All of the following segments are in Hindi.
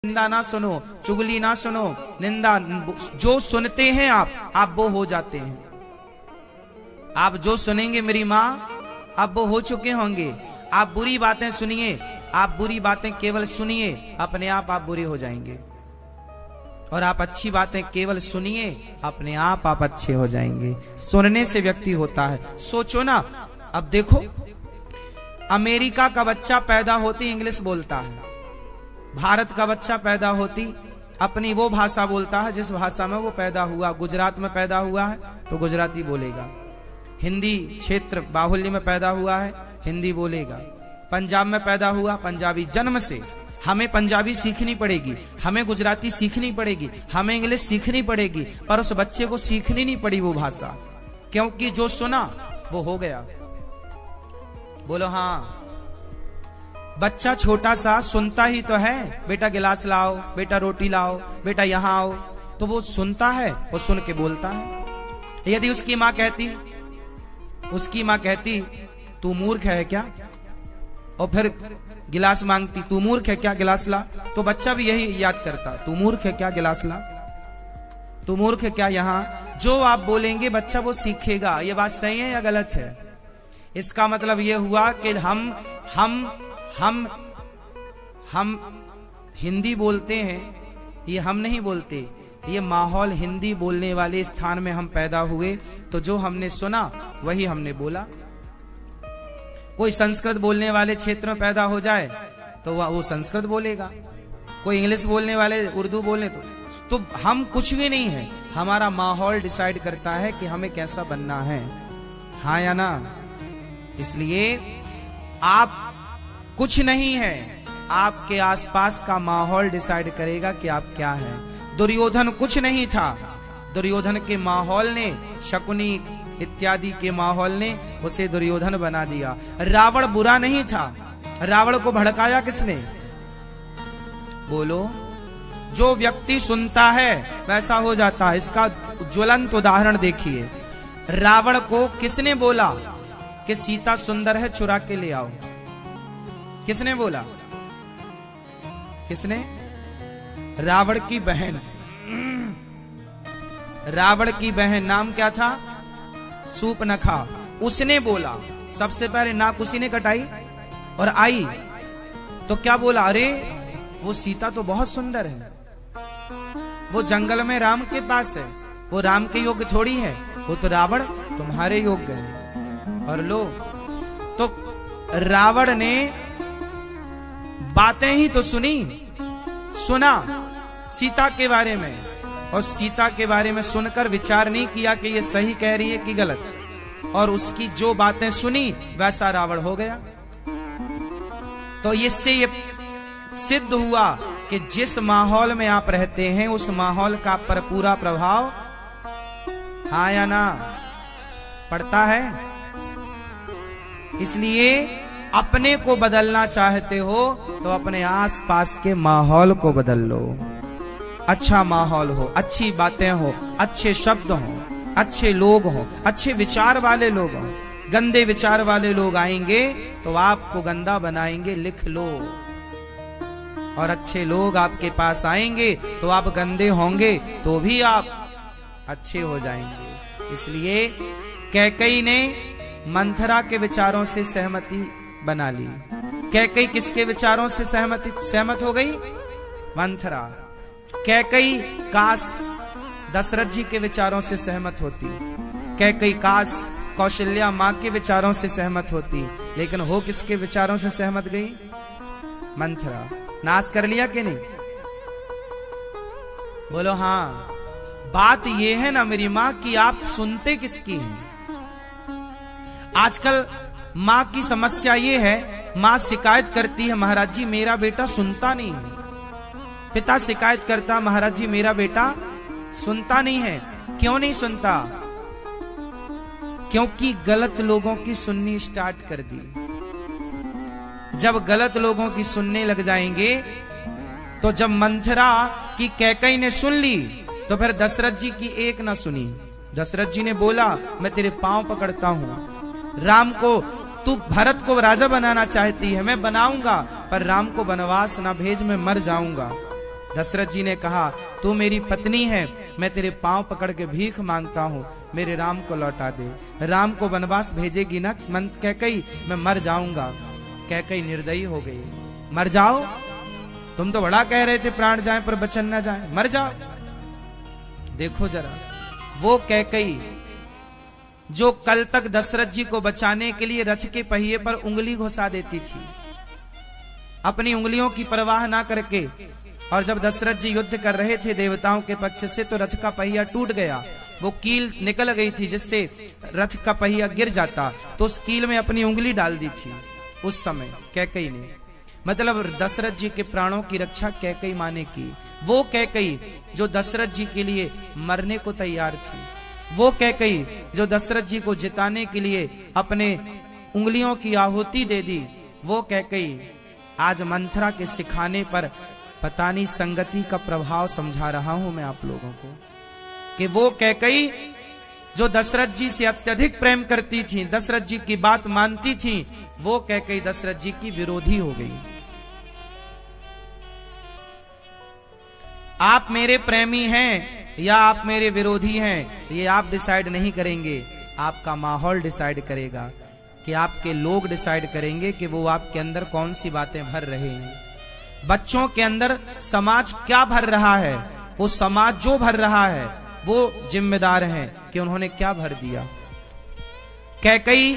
निंदा ना सुनो, चुगली ना सुनो, निंदा जो सुनते हैं आप वो हो जाते हैं। आप जो सुनेंगे मेरी माँ, आप वो हो चुके होंगे। आप बुरी बातें सुनिए, आप बुरी बातें केवल सुनिए, अपने आप बुरे हो जाएंगे। और आप अच्छी बातें केवल सुनिए, अपने आप अच्छे हो जाएंगे। सुनने से व्यक्ति होता है। सोचो ना, अब देखो, अमेरिका का बच्चा पैदा होती इंग्लिश बोलता है, भारत का बच्चा पैदा होती अपनी वो भाषा बोलता है जिस भाषा में वो पैदा हुआ। गुजरात में पैदा हुआ है तो गुजराती बोलेगा, हिंदी क्षेत्र बाहुल्य में पैदा हुआ है हिंदी बोलेगा, पंजाब में पैदा हुआ पंजाबी। जन्म से हमें पंजाबी सीखनी पड़ेगी, हमें गुजराती सीखनी पड़ेगी, हमें इंग्लिश सीखनी पड़ेगी, पर उस बच्चे को सीखनी नहीं पड़ी वो भाषा, क्योंकि जो सुना वो हो गया। बोलो हाँ। बच्चा छोटा सा सुनता ही तो है, बेटा गिलास लाओ, बेटा रोटी लाओ, बेटा यहाँ आओ, तो वो सुनता है, वो सुन के बोलता है। यदि उसकी माँ कहती तू मूर्ख है क्या, और फिर गिलास मांगती, तू मूर्ख है क्या, गिलास ला, तो बच्चा भी यही याद करता, तू मूर्ख है क्या, गिलास ला, तू मूर्ख है क्या, यहाँ। जो आप बोलेंगे बच्चा वो सीखेगा। ये बात सही है या गलत है? इसका मतलब ये हुआ कि हम हिंदी बोलते हैं, ये हम नहीं बोलते, ये माहौल हिंदी बोलने वाले स्थान में हम पैदा हुए, तो जो हमने सुना वही हमने बोला। कोई संस्कृत बोलने वाले क्षेत्र में पैदा हो जाए तो वो संस्कृत बोलेगा, कोई इंग्लिश बोलने वाले उर्दू बोले तो हम कुछ भी नहीं है, हमारा माहौल डिसाइड करता है कि हमें कैसा बनना है, हाँ या ना। इसलिए आप कुछ नहीं है, आपके आसपास का माहौल डिसाइड करेगा कि आप क्या हैं। दुर्योधन कुछ नहीं था, दुर्योधन के माहौल ने, शकुनी इत्यादि के माहौल ने उसे दुर्योधन बना दिया। रावण बुरा नहीं था, रावण को भड़काया किसने? बोलो। जो व्यक्ति सुनता है वैसा हो जाता है। इसका ज्वलंत उदाहरण देखिए। रावण को किसने बोला कि सीता सुंदर है, चुरा के ले आओ? किसने बोला? किसने? रावण की बहन। रावण की बहन नाम क्या था? सूर्पनखा। उसने बोला, सबसे पहले नाक उसी ने कटाई और आई तो क्या बोला? अरे वो सीता तो बहुत सुंदर है, वो जंगल में राम के पास है, वो राम के योग्य थोड़ी है, वो तो रावण तुम्हारे योग्य है। और लो, तो रावण ने बातें ही तो सुना सीता के बारे में, और सीता के बारे में सुनकर विचार नहीं किया कि ये सही कह रही है कि गलत, और उसकी जो बातें सुनी वैसा रावण हो गया। तो इससे ये सिद्ध हुआ कि जिस माहौल में आप रहते हैं उस माहौल का पर पूरा प्रभाव, हाँ या ना, पड़ता है। इसलिए अपने को बदलना चाहते हो तो अपने आसपास के माहौल को बदल लो। अच्छा माहौल हो, अच्छी बातें हो, अच्छे शब्द हो, अच्छे लोग हो, अच्छे विचार वाले लोग हो। गंदे विचार वाले लोग आएंगे तो आपको गंदा बनाएंगे, लिख लो। और अच्छे लोग आपके पास आएंगे तो आप गंदे होंगे तो भी आप अच्छे हो जाएंगे। इसलिए कैकेयी ने मंथरा के विचारों से सहमति बना ली। कैकेयी किसके विचारों से सहमत हो गई? मंथरा। कैकेयी काश दशरथ जी के विचारों से सहमत होती, कैकेयी काश कौशल्या माँ के विचारों से सहमत होती, लेकिन हो किसके विचारों से सहमत गई? मंथरा। नाश कर लिया कि नहीं? बोलो हाँ। बात ये है ना मेरी माँ कि आप सुनते किसकी हैं। आजकल माँ की समस्या ये है, माँ शिकायत करती है, महाराज जी मेरा बेटा सुनता नहीं है। पिता शिकायत करता, महाराज जी मेरा बेटा सुनता नहीं है। क्यों नहीं सुनता? क्योंकि गलत लोगों की सुननी स्टार्ट कर दी। जब गलत लोगों की सुनने लग जाएंगे, तो जब मंथरा की कैकेयी ने सुन ली तो फिर दशरथ जी की एक ना सुनी। दशरथ जी ने बोला, मैं तेरे पांव पकड़ता हूं, राम को तू भरत को राजा बनाना चाहती है, मैं बनाऊंगा, पर राम को वनवास ना भेज, मैं मर जाऊंगा। दशरथ जी ने कहा, तू मेरी पत्नी है, मैं तेरे पांव पकड़ के भीख मांगता हूँ, मेरे राम को लौटा दे। राम को वनवास भेजेगी ना कैकई, मैं मर जाऊंगा। कैकई निर्दयी हो गई, मर जाओ, तुम तो बड़ा कह रहे थे प्राण जाए पर बचन न जाए, मर जाओ। देखो जरा, वो कैकई जो कल तक दशरथ जी को बचाने के लिए रथ के पहिए पर उंगली घुसा देती थी, अपनी उंगलियों की परवाह ना करके, और जब दशरथ जी युद्ध कर रहे थे देवताओं के पक्ष से तो रथ का पहिया टूट गया, वो कील निकल गई थी जिससे रथ का पहिया गिर जाता, तो उस कील में अपनी उंगली डाल दी थी उस समय कैकई ने। मतलब दशरथ जी के प्राणों की रक्षा कैकई माँ ने की। वो कैकई जो दशरथ जी के लिए मरने को तैयार थी, वो कैकई जो दशरथ जी को जिताने के लिए अपने उंगलियों की आहुति दे दी, वो कैकई आज मंथरा के सिखाने पर पता नहीं संगति का प्रभाव समझा रहा हूं मैं आप लोगों को, कि वो कैकई जो दशरथ जी से अत्यधिक प्रेम करती थी, दशरथ जी की बात मानती थी, वो कैकई दशरथ जी की विरोधी हो गई। आप मेरे प्रेमी हैं या आप मेरे विरोधी हैं, ये आप डिसाइड नहीं करेंगे, आपका माहौल डिसाइड करेगा, कि आपके लोग डिसाइड करेंगे कि वो आपके अंदर कौन सी बातें भर रहे हैं। बच्चों के अंदर समाज क्या भर रहा है, वो समाज जो भर रहा है वो जिम्मेदार हैं कि उन्होंने क्या भर दिया। कैकई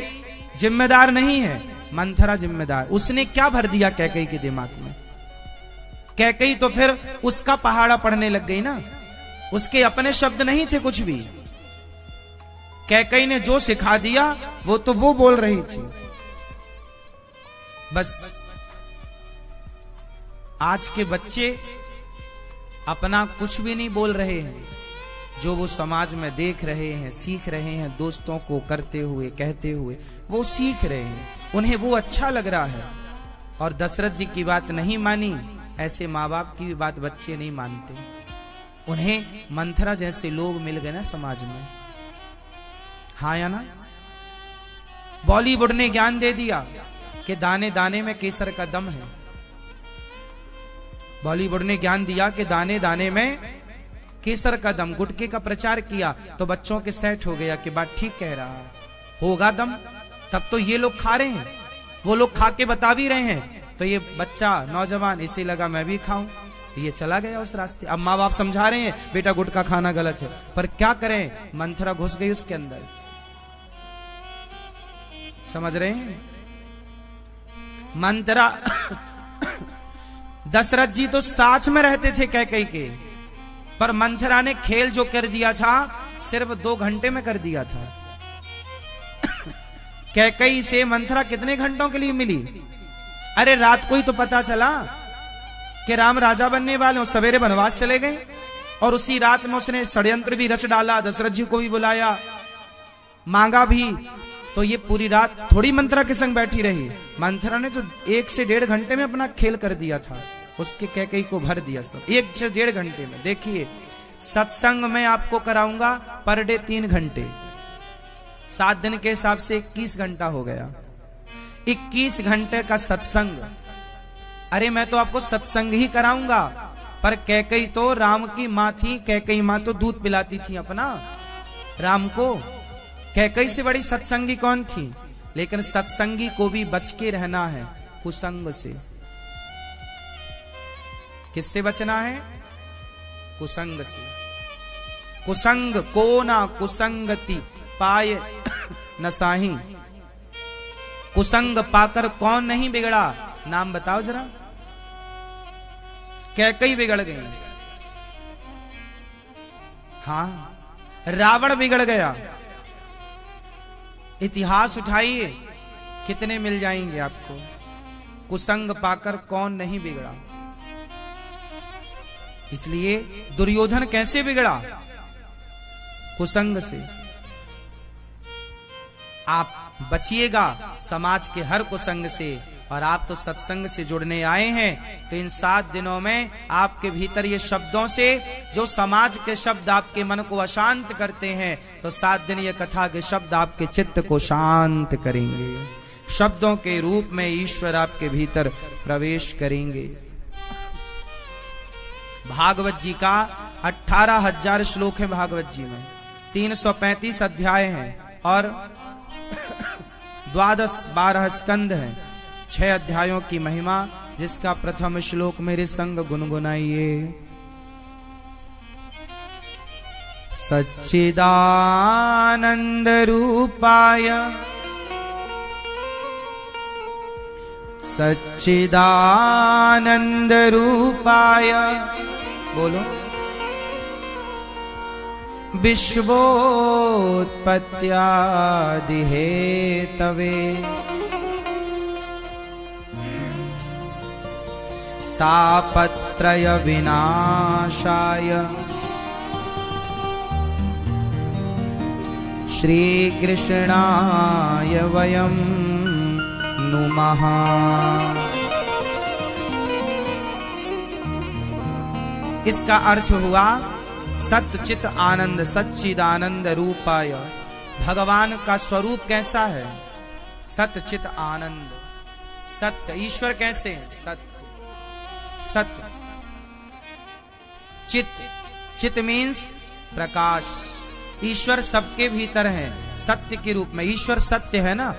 जिम्मेदार नहीं है, मंथरा जिम्मेदार। उसने क्या भर दिया कैकई के दिमाग में? कैकई तो फिर उसका पहाड़ा पढ़ने लग गई ना, उसके अपने शब्द नहीं थे कुछ भी। कैकई ने जो सिखा दिया वो तो वो बोल रही थी। बस आज के बच्चे अपना कुछ भी नहीं बोल रहे हैं, जो वो समाज में देख रहे हैं, सीख रहे हैं, दोस्तों को करते हुए कहते हुए वो सीख रहे हैं, उन्हें वो अच्छा लग रहा है। और दशरथ जी की बात नहीं मानी, ऐसे माँ बाप की भी बात बच्चे नहीं मानते। उन्हें मंथरा जैसे लोग मिल गए ना समाज में, हाँ या ना। बॉलीवुड ने ज्ञान दे दिया कि दाने दाने में केसर का दम है। बॉलीवुड ने ज्ञान दिया कि दाने दाने में केसर का दम, गुटके का प्रचार किया तो बच्चों के सेट हो गया कि बात ठीक कह रहा है, होगा दम, तब तो ये लोग खा रहे हैं, वो लोग खा के बता भी रहे हैं, तो ये बच्चा नौजवान इसे लगा मैं भी खाऊं, ये चला गया उस रास्ते। अब माँ बाप समझा रहे हैं बेटा गुटखा खाना गलत है, पर क्या करें, मंथरा घुस गई उसके अंदर। समझ रहे हैं? मंथरा दशरथ जी तो साथ में रहते थे कैकई के, पर मंथरा ने खेल जो कर दिया था सिर्फ 2 घंटे में कर दिया था। कैकई से मंथरा कितने घंटों के लिए मिली? अरे रात को ही तो पता चला कि राम राजा बनने वाले हो, सवेरे वनवास चले गए, और उसी रात में उसने षड्यंत्र भी रच डाला, दशरथ जी को भी बुलाया, मांगा भी, तो ये पूरी रात थोड़ी मंथरा के संग बैठी रही। मंथरा ने तो 1 से 1.5 घंटे में अपना खेल कर दिया था, उसके कैकई को भर दिया सब 1 से 1.5 घंटे में। देखिए सत्संग में आपको कराऊंगा पर डे 3 घंटे, 7 दिन के हिसाब से 21 घंटा हो गया, 21 घंटे का सत्संग। अरे मैं तो आपको सत्संग ही कराऊंगा, पर कैकई तो राम की माँ थी, कैकई माँ तो दूध पिलाती थी अपना राम को। कैकई से बड़ी सत्संगी कौन थी? लेकिन सत्संगी को भी बच के रहना है कुसंग से। किससे बचना है? कुसंग से। कुसंग को ना कुसंगति पाए न साही। कुसंग पाकर कौन नहीं बिगड़ा? नाम बताओ जरा। कैकई बिगड़ गई, हाँ रावण बिगड़ गया। इतिहास उठाइए, कितने मिल जाएंगे आपको। कुसंग पाकर कौन नहीं बिगड़ा? इसलिए दुर्योधन कैसे बिगड़ा? कुसंग से। आप बचिएगा समाज के हर कुसंग से, और आप तो सत्संग से जुड़ने आए हैं, तो इन 7 दिनों में आपके भीतर ये शब्दों से, जो समाज के शब्द आपके मन को अशांत करते हैं, तो 7 दिन ये कथा के शब्द आपके चित्त को शांत करेंगे। शब्दों के रूप में ईश्वर आपके भीतर प्रवेश करेंगे। भागवत जी का 18,000 श्लोक है भागवत जी में, 335 अध्याय हैं और 12 स्कंद हैं, 6 अध्यायों की महिमा, जिसका प्रथम श्लोक मेरे संग गुनगुनाइए। सच्चिदानंद रूपाय सच्चिदानंद रूपाय, बोलो, विश्वोत्पत्त्यादि हेतवे तापत्रय विनाशाय श्री कृष्णाय वयं नुमः। इसका अर्थ हुआ सच्चित आनंद, सच्चिदानंद रूपाय। भगवान का स्वरूप कैसा है? सच्चित आनंद। सत्य, ईश्वर कैसे है? सत्य। सत्य, चित, चित मीन्स प्रकाश। ईश्वर सबके भीतर है सत्य के रूप में। ईश्वर सत्य है ना,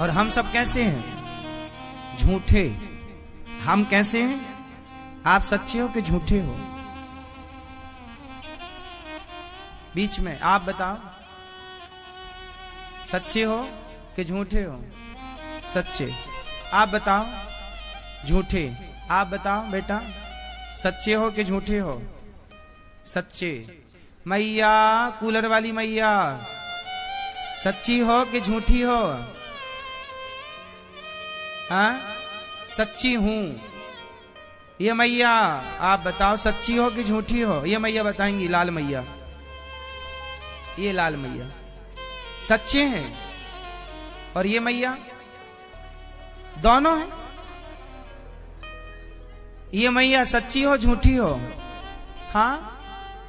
और हम सब कैसे हैं? झूठे। हम कैसे हैं? आप सच्चे हो कि झूठे हो? बीच में आप बताओ, सच्चे हो कि झूठे हो? सच्चे। आप बताओ, झूठे। आप बताओ बेटा, सच्चे हो कि झूठे हो? सच्चे। मैया, कूलर वाली मैया, सच्ची हो कि झूठी हो? हाँ, सच्ची हूं। ये मैया आप बताओ, सच्ची हो कि झूठी हो? ये मैया बताएंगी, लाल मैया, ये लाल मैया सच्चे हैं, और ये मैया दोनों हैं। ये मैया सच्ची हो झूठी हो? हाँ,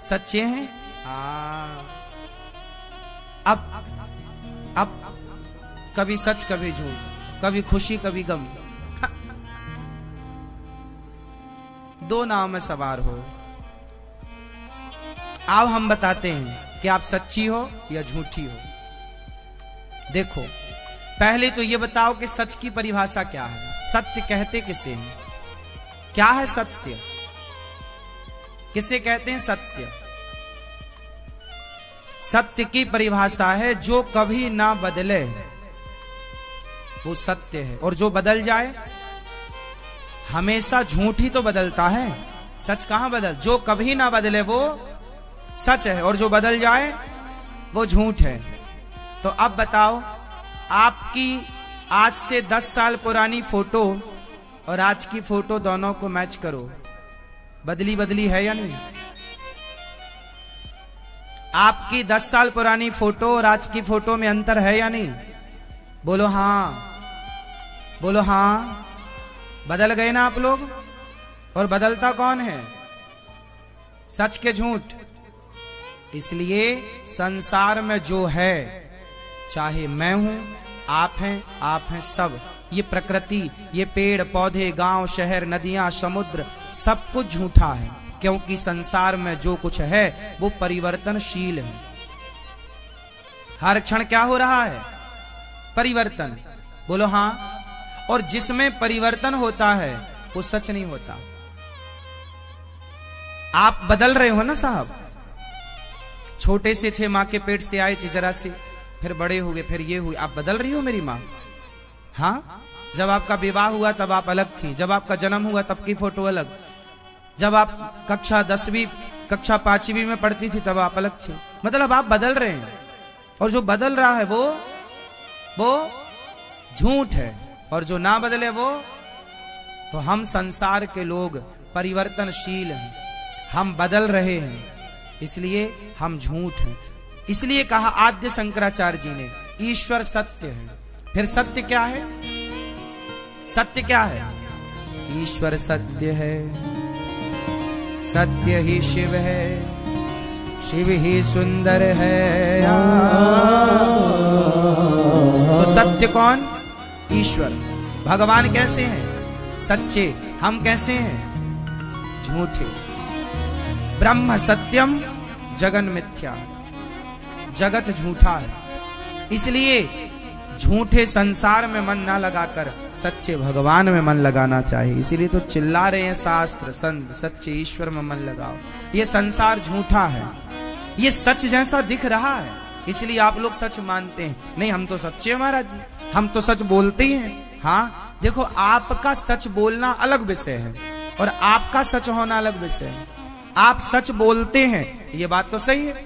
सच्चे हैं। हाँ, अब कभी सच कभी झूठ, कभी खुशी कभी गम, दो नाव में सवार हो। आओ हम बताते हैं कि आप सच्ची हो या झूठी हो। देखो, पहले तो ये बताओ कि सच की परिभाषा क्या है? सत्य कहते किसे हैं? क्या है सत्य? किसे कहते हैं सत्य? सत्य की परिभाषा है जो कभी ना बदले, वो सत्य है। और जो बदल जाए, हमेशा झूठ ही तो बदलता है, सच कहां बदल। जो कभी ना बदले वो सच है, और जो बदल जाए वो झूठ है। तो अब बताओ, आपकी आज से 10 साल पुरानी फोटो और आज की फोटो दोनों को मैच करो, बदली बदली है या नहीं? आपकी 10 साल पुरानी फोटो और आज की फोटो में अंतर है या नहीं? बोलो हां, बोलो हां। बदल गए ना आप लोग? और बदलता कौन है? सच के झूठ? इसलिए संसार में जो है, चाहे मैं हूं, आप हैं सब, ये प्रकृति, ये पेड़ पौधे, गांव शहर, नदियां, समुद्र, सब कुछ झूठा है। क्योंकि संसार में जो कुछ है वो परिवर्तनशील है। हर क्षण क्या हो रहा है? परिवर्तन। बोलो हां। और जिसमें परिवर्तन होता है वो सच नहीं होता। आप बदल रहे हो ना साहब। छोटे से थे, मां के पेट से आए थे जरा से, फिर बड़े हो गए, फिर ये हुए। आप बदल रही हो मेरी मां। हाँ, जब आपका विवाह हुआ तब आप अलग थी, जब आपका जन्म हुआ तब की फोटो अलग, जब आप कक्षा 10वीं कक्षा 5वीं में पढ़ती थी तब आप अलग थे। मतलब आप बदल रहे हैं, और जो बदल रहा है वो झूठ है, और जो ना बदले वो। तो हम संसार के लोग परिवर्तनशील हैं, हम बदल रहे हैं, इसलिए हम झूठ हैं। इसलिए कहा आद्य शंकराचार्य जी ने, ईश्वर सत्य है। फिर सत्य क्या है? सत्य क्या है? ईश्वर सत्य है, सत्य ही शिव है, शिव ही सुंदर है। तो सत्य कौन? ईश्वर। भगवान कैसे हैं? सच्चे। हम कैसे हैं? झूठे। ब्रह्म सत्यम जगन मिथ्या, जगत झूठा है। इसलिए झूठे संसार में मन ना लगाकर सच्चे भगवान में मन लगाना चाहिए। इसीलिए तो चिल्ला रहे हैं शास्त्र संत, सच्चे ईश्वर में मन लगाओ। ये संसार झूठा है, ये सच जैसा दिख रहा है, इसलिए आप लोग सच मानते हैं। नहीं, हम तो सच्चे हैं महाराज जी, हम तो सच बोलते ही हैं। हाँ देखो, आपका सच बोलना अलग विषय है और आपका सच होना अलग विषय है। आप सच बोलते हैं, ये बात तो सही है।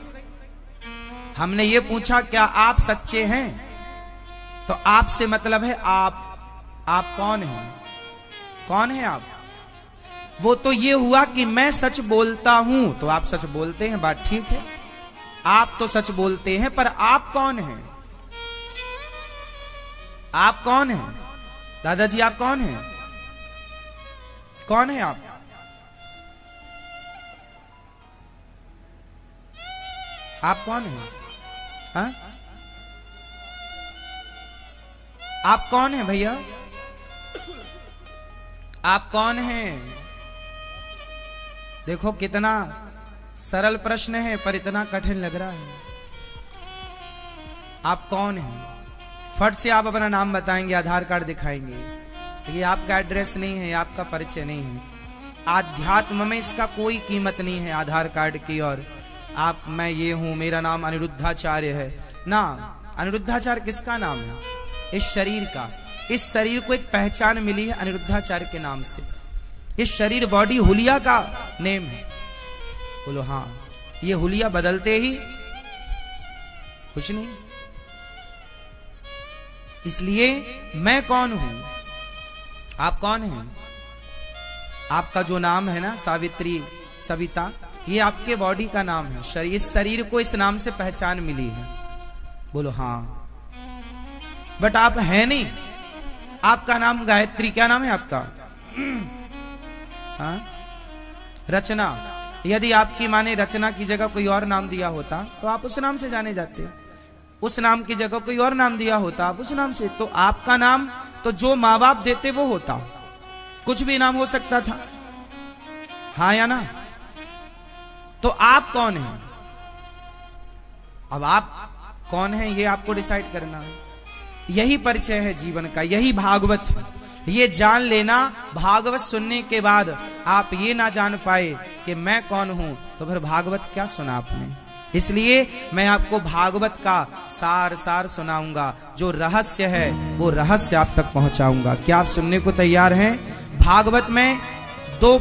हमने ये पूछा क्या आप सच्चे हैं, तो आपसे मतलब है आप कौन हैं? कौन है आप? वो तो ये हुआ कि मैं सच बोलता हूं, तो आप सच बोलते हैं, बात ठीक है। आप तो सच बोलते हैं, पर आप कौन हैं? आप कौन हैं दादाजी? आप कौन हैं? कौन है आप? आप कौन हैं? हाँ? आप कौन हैं भैया? आप कौन हैं? देखो कितना सरल प्रश्न है पर इतना कठिन लग रहा है। आप कौन हैं? फट से आप अपना नाम बताएंगे, आधार कार्ड दिखाएंगे। ये आपका एड्रेस नहीं है, आपका परिचय नहीं है। आध्यात्म में इसका कोई कीमत नहीं है आधार कार्ड की। और आप, मैं ये हूं, मेरा नाम अनिरुद्धाचार्य है ना। अनिरुद्धाचार्य किसका नाम है? इस शरीर का। इस शरीर को एक पहचान मिली है अनिरुद्धाचार्य के नाम से। इस शरीर बॉडी हुलिया का नेम है। बोलो हाँ, ये हुलिया बदलते ही कुछ नहीं। इसलिए मैं कौन हूं, आप कौन हैं? आपका जो नाम है ना, सावित्री, सविता, ये आपके बॉडी का नाम है। शरीर, इस शरीर को इस नाम से पहचान मिली है। बोलो हाँ, बट आप हैं नहीं। आपका नाम गायत्री, क्या नाम है आपका? हाँ? रचना। यदि आपकी माँ ने रचना की जगह कोई और नाम दिया होता तो आप उस नाम से जाने जाते। उस नाम की जगह कोई और नाम दिया होता, आप उस नाम से। तो आपका नाम तो जो माँ बाप देते वो होता, कुछ भी नाम हो सकता था। हाँ या ना? तो आप कौन हैं? अब आप कौन हैं ये आपको डिसाइड करना है। यही परिचय है जीवन का, यही भागवत है। ये जान लेना, भागवत सुनने के बाद आप ये ना जान पाए कि मैं कौन हूं, तो फिर भागवत क्या सुना आपने। इसलिए मैं आपको भागवत का सार सुनाऊंगा। जो रहस्य है वो रहस्य आप तक पहुंचाऊंगा। क्या आप सुनने को तैयार हैं? भागवत में दो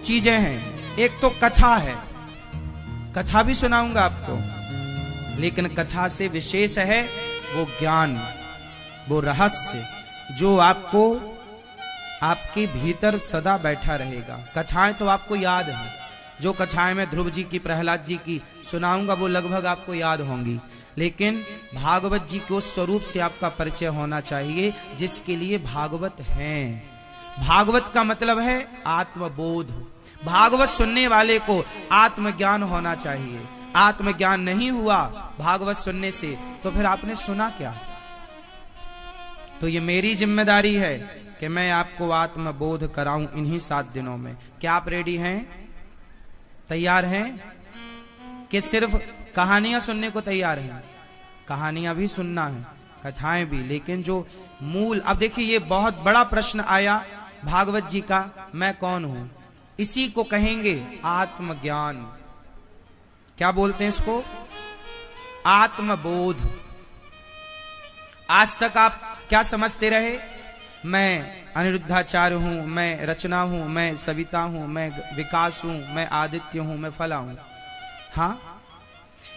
चीजें हैं। एक तो कथा है, कथा भी सुनाऊंगा आपको, लेकिन कथा से विशेष है वो ज्ञान, वो रहस्य जो आपको आपके भीतर सदा बैठा रहेगा। कथाएं तो आपको याद है, जो कथाएं मैं ध्रुव जी की, प्रहलाद जी की सुनाऊंगा वो लगभग आपको याद होंगी, लेकिन भागवत जी के उस स्वरूप से आपका परिचय होना चाहिए जिसके लिए भागवत हैं। भागवत का मतलब है आत्मबोध। भागवत सुनने वाले को आत्मज्ञान होना चाहिए। आत्मज्ञान नहीं हुआ भागवत सुनने से तो फिर आपने सुना क्या? तो ये मेरी जिम्मेदारी है कि मैं आपको आत्मबोध कराऊं इन्हीं 7 दिनों में। क्या आप रेडी हैं? तैयार हैं? कि सिर्फ कहानियां सुनने को तैयार हैं? कहानियां भी सुनना है, कथाएं भी, लेकिन जो मूल, अब देखिए ये बहुत बड़ा प्रश्न आया भागवत जी का, मैं कौन हूं। इसी को कहेंगे आत्मज्ञान। क्या बोलते हैं इसको? आत्मबोध। आज तक आप क्या समझते रहे? मैं अनिरुद्धाचार्य हूं, मैं रचना हूं, मैं सविता हूं, मैं विकास हूं, मैं आदित्य हूं, मैं फला हूं। हाँ,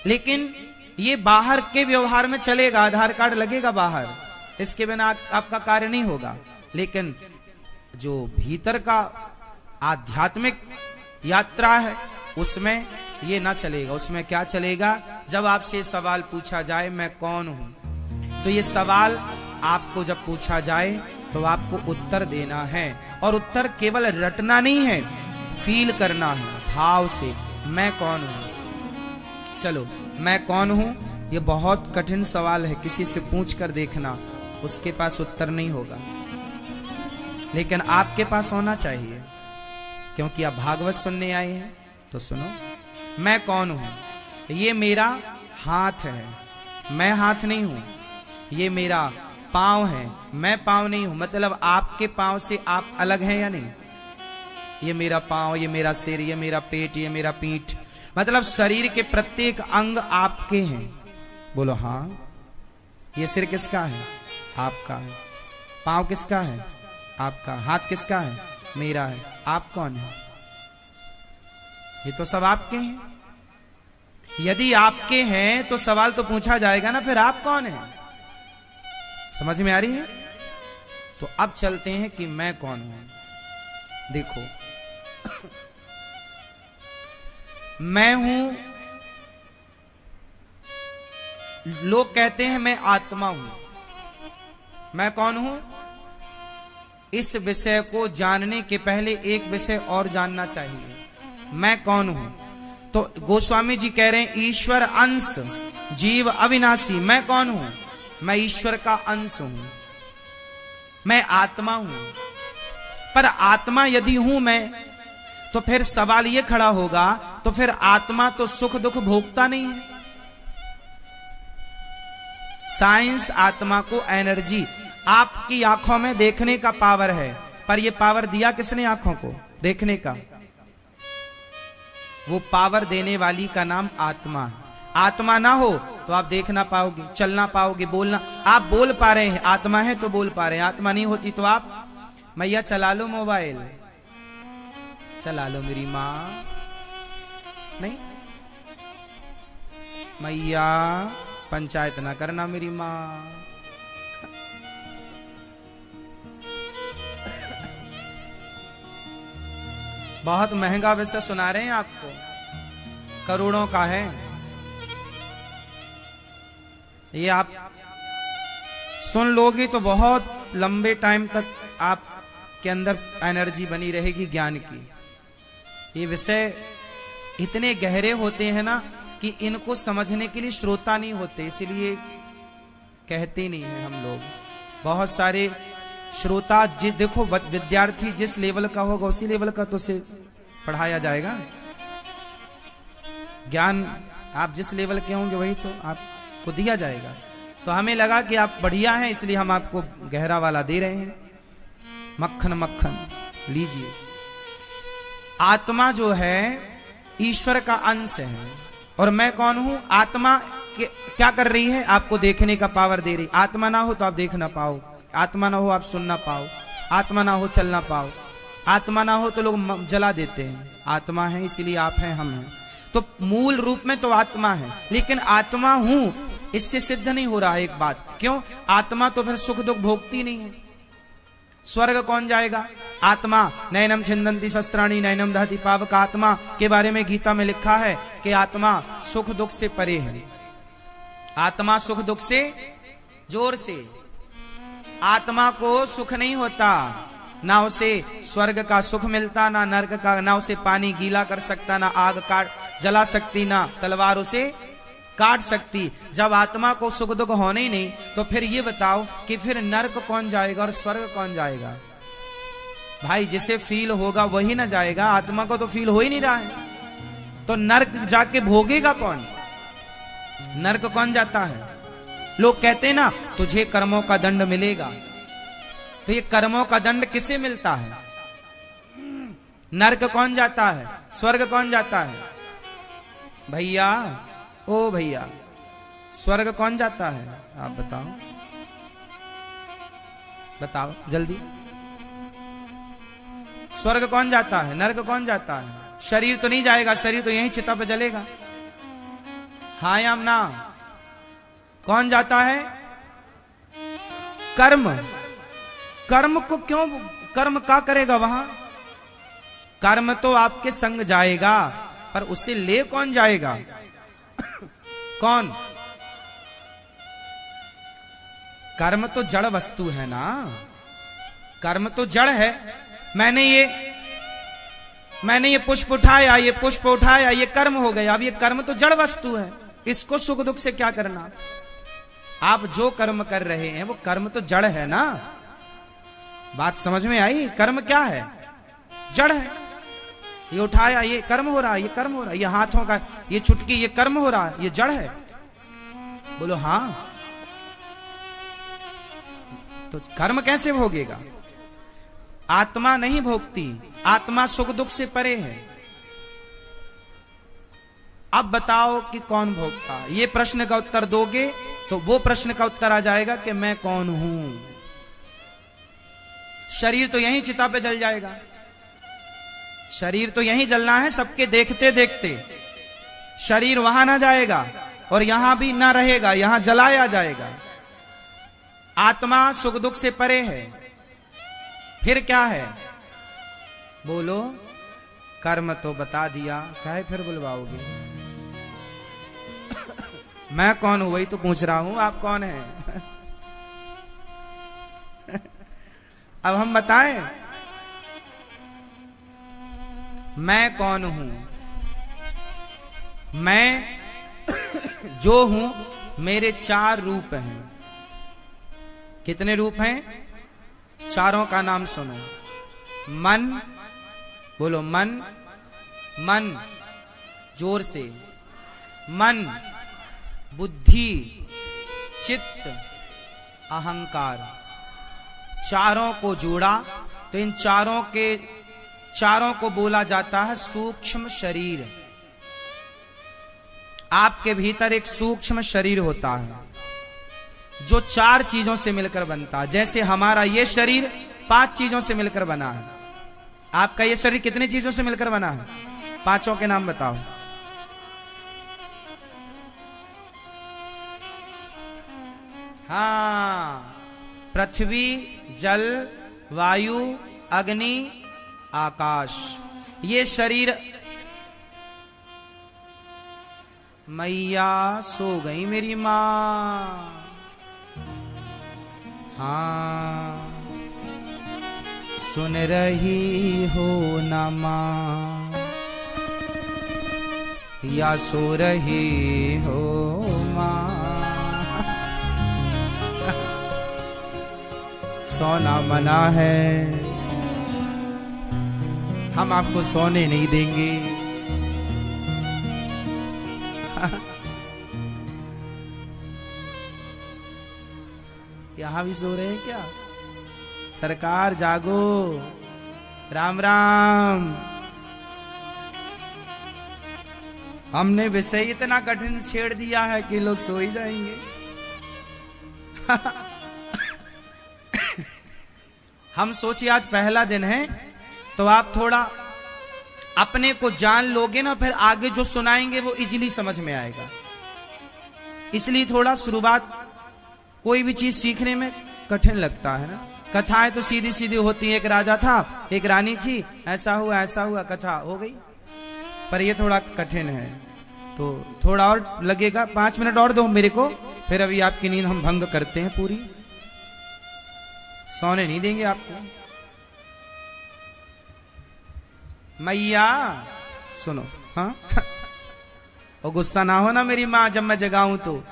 लेकिन ये बाहर के व्यवहार में चलेगा, आधार कार्ड लगेगा बाहर, इसके बिना आपका कार्य नहीं होगा। लेकिन जो भीतर का आध्यात्मिक यात्रा है उसमें ये ना चलेगा। उसमें क्या चलेगा? जब आपसे सवाल पूछा जाए मैं कौन हूं, तो ये सवाल आपको जब पूछा जाए तो आपको उत्तर देना है। और उत्तर केवल रटना नहीं है, फील करना है भाव से। मैं कौन हूं? चलो, मैं कौन हूं ये बहुत कठिन सवाल है, किसी से पूछ कर देखना, उसके पास उत्तर नहीं होगा, लेकिन आपके पास होना चाहिए, क्योंकि आप भागवत सुनने आए हैं। तो सुनो। मैं कौन हूं? ये मेरा हाथ है, मैं हाथ नहीं हूं। ये मेरा पांव है, मैं पांव नहीं हूं। मतलब आपके पांव से आप अलग हैं या नहीं? ये मेरा पांव, ये मेरा सिर, ये मेरा पेट, ये मेरा पीठ, मतलब शरीर के प्रत्येक अंग आपके हैं। बोलो हाँ। ये सिर किसका है? आपका है। पांव किसका है? आपका। हाथ किसका है? मेरा है। आप कौन है? ये तो सब आपके हैं। यदि आपके हैं तो सवाल तो पूछा जाएगा ना, फिर आप कौन है? समझ में आ रही है? तो अब चलते हैं कि मैं कौन हूं। देखो, मैं हूं, लोग कहते हैं मैं आत्मा हूं। मैं कौन हूं? इस विषय को जानने के पहले एक विषय और जानना चाहिए। मैं कौन हूं? तो गोस्वामी जी कह रहे हैं ईश्वर अंश, जीव अविनाशी। मैं कौन हूं? मैं ईश्वर का अंश हूं, मैं आत्मा हूं। पर आत्मा यदि हूं मैं, तो फिर सवाल यह खड़ा होगा, तो फिर आत्मा तो सुख दुख भोगता नहीं है। साइंस आत्मा को एनर्जी, आपकी आंखों में देखने का पावर है, पर यह पावर दिया किसने आंखों को देखने का? वो पावर देने वाली का नाम आत्मा है। आत्मा ना हो तो आप देख ना पाओगे, चल ना पाओगे, बोलना। आप बोल पा रहे हैं, आत्मा है तो बोल पा रहे हैं। आत्मा नहीं होती तो आप, मैया चला लो मोबाइल, चला लो मेरी माँ, नहीं मैया पंचायत ना करना मेरी माँ। बहुत महंगा विषय सुना रहे हैं आपको, करोड़ों का है ये। आप सुन लोगे तो बहुत लंबे टाइम तक आपके अंदर एनर्जी बनी रहेगी ज्ञान की। ये विषय इतने गहरे होते हैं ना कि इनको समझने के लिए श्रोता नहीं होते, इसलिए कहते नहीं है हम लोग। बहुत सारे श्रोता देखो, विद्यार्थी जिस लेवल का होगा उसी लेवल का तो से पढ़ाया जाएगा। ज्ञान आप जिस लेवल के होंगे वही तो आपको दिया जाएगा। तो हमें लगा कि आप बढ़िया हैं, इसलिए हम आपको गहरा वाला दे रहे हैं। मक्खन मक्खन लीजिए। आत्मा जो है ईश्वर का अंश है। और मैं कौन हूं? आत्मा क्या कर रही है? आपको देखने का पावर दे रही। आत्मा ना हो तो आप देख ना पाओ, आत्मा ना हो आप सुन ना पाओ, आत्मा ना हो चल ना पाओ, आत्मा ना हो तो लोग जला देते हैं। आत्मा है इसलिए आप हैं, हम हैं। तो मूल रूप में तो आत्मा है, लेकिन आत्मा हूं इससे सिद्ध नहीं हो रहा है एक बात। क्यों? आत्मा तो फिर सुख दुख भोगती नहीं है। स्वर्ग कौन जाएगा? आत्मा। नैनम छिंदंती शस्त्राणी नैनम दहति पावक। आत्मा के बारे में गीता में लिखा है कि आत्मा सुख दुख से परे है। आत्मा सुख दुख से, जोर से, आत्मा को सुख नहीं होता, ना उसे स्वर्ग का सुख मिलता, ना नरक का, ना उसे पानी गीला कर सकता, ना आग काट जला सकती, ना तलवार उसे काट सकती। जब आत्मा को सुख दुख होने ही नहीं, तो फिर ये बताओ कि फिर नरक कौन जाएगा और स्वर्ग कौन जाएगा? भाई जिसे फील होगा वही ना जाएगा, आत्मा को तो फील हो ही नहीं रहा है। तो नरक जाके भोगेगा कौन? नरक कौन जाता है? लोग कहते हैं ना तुझे कर्मों का दंड मिलेगा, तो ये कर्मों का दंड किसे मिलता है? नरक कौन जाता है? स्वर्ग कौन जाता है? भैया, ओ भैया, स्वर्ग कौन जाता है? आप बताओ, बताओ जल्दी। स्वर्ग कौन जाता है? नरक कौन जाता है? शरीर तो नहीं जाएगा, शरीर तो यहीं चिता पे जलेगा। हाँ या ना? कौन जाता है? कर्म। कर्म को क्यों, कर्म क्या करेगा वहां? कर्म तो आपके संग जाएगा, पर उसे ले कौन जाएगा? कौन? कर्म तो जड़ वस्तु है ना, कर्म तो जड़ है। मैंने ये पुष्प उठाया, ये पुष्प उठाया, ये कर्म हो गया। अब ये कर्म तो जड़ वस्तु है, इसको सुख दुख से क्या करना? आप जो कर्म कर रहे हैं वो कर्म तो जड़ है ना। बात समझ में आई? कर्म क्या है? जड़ है। ये उठाया, ये कर्म हो रहा है, ये कर्म हो रहा है, ये हाथों का ये चुटकी, ये कर्म हो रहा है, ये जड़ है। बोलो हाँ। तो कर्म कैसे भोगेगा? आत्मा नहीं भोगती, आत्मा सुख दुख से परे है। अब बताओ कि कौन भोगता? ये प्रश्न का उत्तर दोगे तो वो प्रश्न का उत्तर आ जाएगा कि मैं कौन हूं। शरीर तो यहीं चिता पे जल जाएगा, शरीर तो यहीं जलना है सबके देखते देखते। शरीर वहां ना जाएगा और यहां भी ना रहेगा, यहां जलाया जाएगा। आत्मा सुख दुख से परे है। फिर क्या है? बोलो। कर्म तो बता दिया, काहे फिर बुलवाओगे? मैं कौन हूं वही तो पूछ रहा हूं, आप कौन हैं? अब हम बताएं मैं कौन हूं। मैं जो हूं, मेरे 4 रूप हैं। कितने रूप हैं? चारों का नाम सुनो। मन, बोलो मन। मन, जोर से। मन, बुद्धि, चित्त, अहंकार, चारों को जोड़ा तो इन चारों को बोला जाता है सूक्ष्म शरीर। आपके भीतर एक सूक्ष्म शरीर होता है जो 4 चीजों से मिलकर बनता है। जैसे हमारा ये शरीर 5 चीजों से मिलकर बना है। आपका ये शरीर कितनी चीजों से मिलकर बना है? 5 के नाम बताओ। हाँ, पृथ्वी, जल, वायु, अग्नि, आकाश। ये शरीर। मैया सो गई मेरी मां। हाँ, सुन रही हो ना मां, या सो रही हो मां? सोना मना है, हम आपको सोने नहीं देंगे। यहां भी सो रहे हैं क्या? सरकार जागो। राम राम। हमने विषय इतना कठिन छेड़ दिया है कि लोग सो ही जाएंगे। हम सोचिए आज पहला दिन है तो आप थोड़ा अपने को जान लोगे ना, फिर आगे जो सुनाएंगे वो इजीली समझ में आएगा। इसलिए थोड़ा शुरुआत कोई भी चीज सीखने में कठिन लगता है ना। कथाएं तो सीधी सीधी होती है। एक राजा था, एक रानी थी, ऐसा हुआ, कथा हो गई। पर ये थोड़ा कठिन है तो थोड़ा और लगेगा। 5 मिनट और दो मेरे को, फिर अभी आपकी नींद हम भंग करते हैं पूरी। सोने नहीं देंगे आपको। मैया सुनो। हाँ, और गुस्सा ना हो ना मेरी माँ जब मैं जगाऊं तो।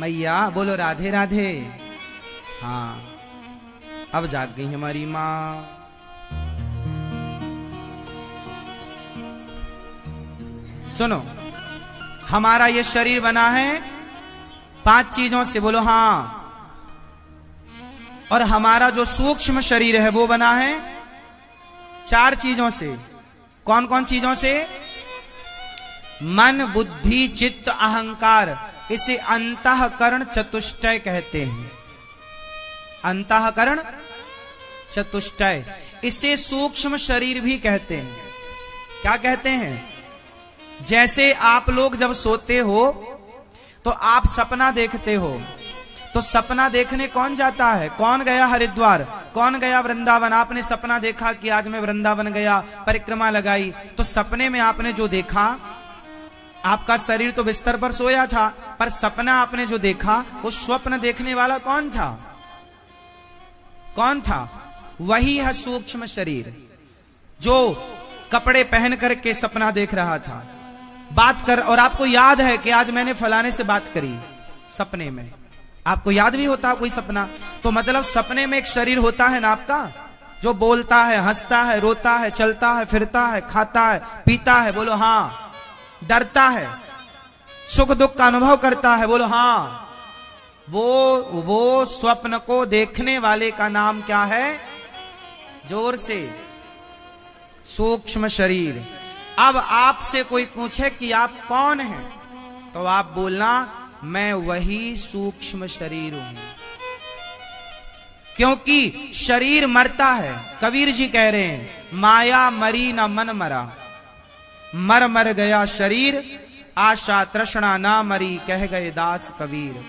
मैया बोलो राधे राधे। हाँ, अब जाग गई हमारी माँ। सुनो, हमारा ये शरीर बना है 5 चीजों से। बोलो हाँ। और हमारा जो सूक्ष्म शरीर है वो बना है 4 चीजों से। कौन कौन चीजों से? मन, बुद्धि, चित्त, अहंकार। इसे अंतःकरण चतुष्टय कहते हैं। अंतःकरण चतुष्टय। इसे सूक्ष्म शरीर भी कहते हैं। क्या कहते हैं? जैसे आप लोग जब सोते हो तो आप सपना देखते हो, तो सपना देखने कौन जाता है? कौन गया हरिद्वार? कौन गया वृंदावन? आपने सपना देखा कि आज मैं वृंदावन गया, परिक्रमा लगाई। तो सपने में आपने जो देखा, आपका शरीर तो बिस्तर पर सोया था, पर सपना आपने जो देखा, वो स्वप्न देखने वाला कौन था? कौन था? वही है सूक्ष्म शरीर, जो कपड़े पहन करके सपना देख रहा था, बात कर। और आपको याद है कि आज मैंने फलाने से बात करी सपने में। आपको याद भी होता है कोई सपना? तो मतलब सपने में एक शरीर होता है ना आपका, जो बोलता है, हंसता है, रोता है, चलता है, फिरता है, खाता है, पीता है, बोलो हाँ। डरता है, सुख दुख का अनुभव करता है, बोलो हाँ। वो स्वप्न को देखने वाले का नाम क्या है? जोर से, सूक्ष्म शरीर। अब आपसे कोई पूछे कि आप कौन हैं, तो आप बोलना मैं वही सूक्ष्म शरीर हूं, क्योंकि शरीर मरता है। कबीर जी कह रहे हैं माया मरी न मन मरा, मर मर गया शरीर, आशा तृष्णा ना मरी, कह गए दास कबीर।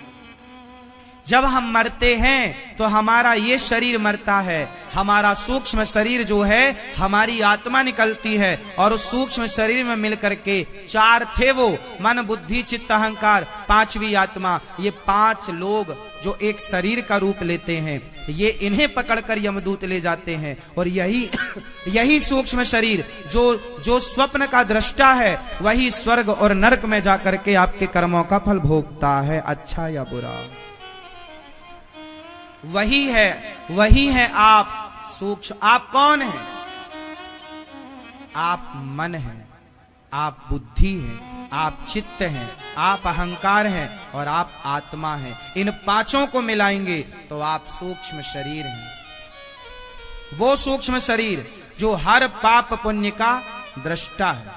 जब हम मरते हैं तो हमारा ये शरीर मरता है, हमारा सूक्ष्म शरीर जो है हमारी आत्मा निकलती है, और उस सूक्ष्म शरीर में मिलकर के चार थे वो, मन बुद्धि चित्त अहंकार, पांचवी आत्मा। ये पांच लोग जो एक शरीर का रूप लेते हैं, ये इन्हें पकड़कर यमदूत ले जाते हैं। और यही सूक्ष्म शरीर जो स्वप्न का दृष्टा है, वही स्वर्ग और नरक में जाकर के आपके कर्मों का फल भोगता है, अच्छा या बुरा। वही है आप सूक्ष्म। आप कौन हैं? आप मन हैं, आप बुद्धि हैं, आप चित्त हैं, आप अहंकार हैं और आप आत्मा हैं। इन पांचों को मिलाएंगे तो आप सूक्ष्म शरीर हैं। वो सूक्ष्म शरीर जो हर पाप पुण्य का दृष्टा है।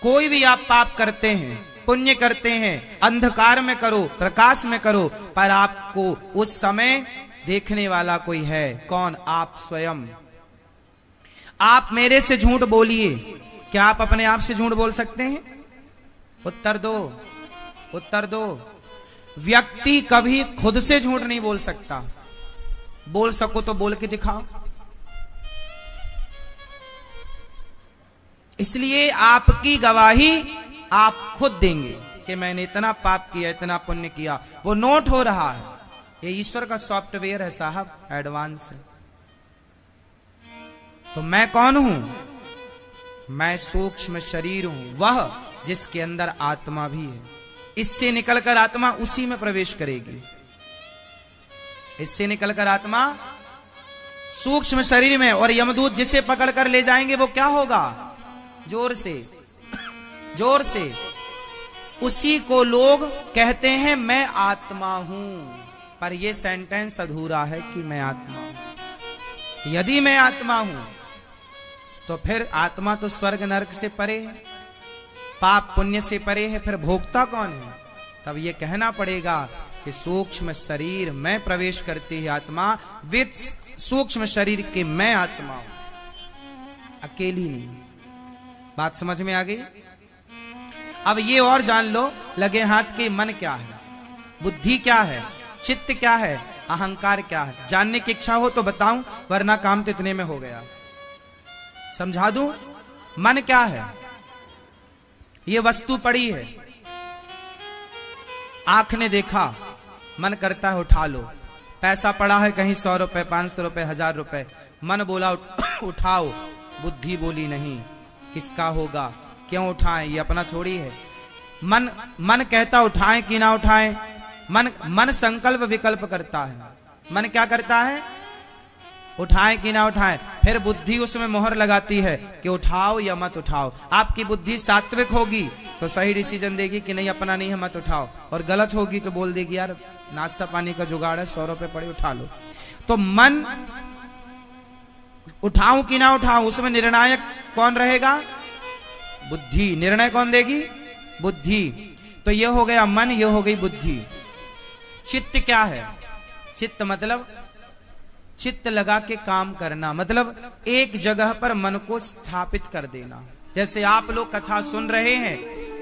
कोई भी आप पाप करते हैं, पुण्य करते हैं, अंधकार में करो, प्रकाश में करो, पर आपको उस समय देखने वाला कोई है। कौन? आप स्वयं। आप मेरे से झूठ बोलिए, क्या आप अपने आप से झूठ बोल सकते हैं? उत्तर दो, उत्तर दो। व्यक्ति कभी खुद से झूठ नहीं बोल सकता। बोल सको तो बोल के दिखाओ। इसलिए आपकी गवाही आप खुद देंगे कि मैंने इतना पाप किया, इतना पुण्य किया। वो नोट हो रहा है। ये ईश्वर का सॉफ्टवेयर है साहब, एडवांस है। तो मैं कौन हूं? मैं सूक्ष्म शरीर हूं, वह जिसके अंदर आत्मा भी है। इससे निकलकर आत्मा उसी में प्रवेश करेगी। इससे निकलकर आत्मा सूक्ष्म शरीर में, और यमदूत जिसे पकड़कर ले जाएंगे वो क्या होगा? जोर से, जोर से। उसी को लोग कहते हैं मैं आत्मा हूं, पर यह सेंटेंस अधूरा है कि मैं आत्मा हूं। यदि मैं आत्मा हूं तो फिर आत्मा तो स्वर्ग नरक से परे है, पाप पुण्य से परे है, फिर भोक्ता कौन है? तब यह कहना पड़ेगा कि सूक्ष्म शरीर में प्रवेश करती है आत्मा, विद सूक्ष्म शरीर के मैं आत्मा हूं, अकेली नहीं। बात समझ में आ गई? अब ये और जान लो, लगे हाथ के मन क्या है, बुद्धि क्या है, चित्त क्या है, अहंकार क्या है। जानने की इच्छा हो तो बताऊं, वरना काम तो इतने में हो गया। समझा दूं? मन क्या है? ये वस्तु पड़ी है, आंख ने देखा, मन करता है उठा लो। पैसा पड़ा है कहीं 100 रुपए, 500 रुपए, 1000 रुपए, मन बोला उठाओ, बुद्धि बोली नहीं, किसका होगा, क्यों उठाएं, ये अपना थोड़ी है। मन कहता उठाएं कि ना उठाएं। मन संकल्प विकल्प करता है। मन क्या करता है? उठाएं कि ना उठाएं। फिर बुद्धि उसमें मोहर लगाती है कि उठाओ या मत उठाओ। आपकी बुद्धि सात्विक होगी तो सही डिसीजन देगी कि नहीं, अपना नहीं है, मत उठाओ। और गलत होगी तो बोल देगी यार नाश्ता पानी का जुगाड़ है, 100 रुपए पड़े, उठा लो। तो मन उठाऊं कि ना उठाऊं, उसमें निर्णायक कौन रहेगा? बुद्धि। निर्णय कौन देगी? बुद्धि। तो यह हो गया मन, यह हो गई बुद्धि। चित्त क्या है? चित्त मतलब चित्त लगा के काम करना, मतलब एक जगह पर मन को स्थापित कर देना। जैसे आप लोग कथा सुन रहे हैं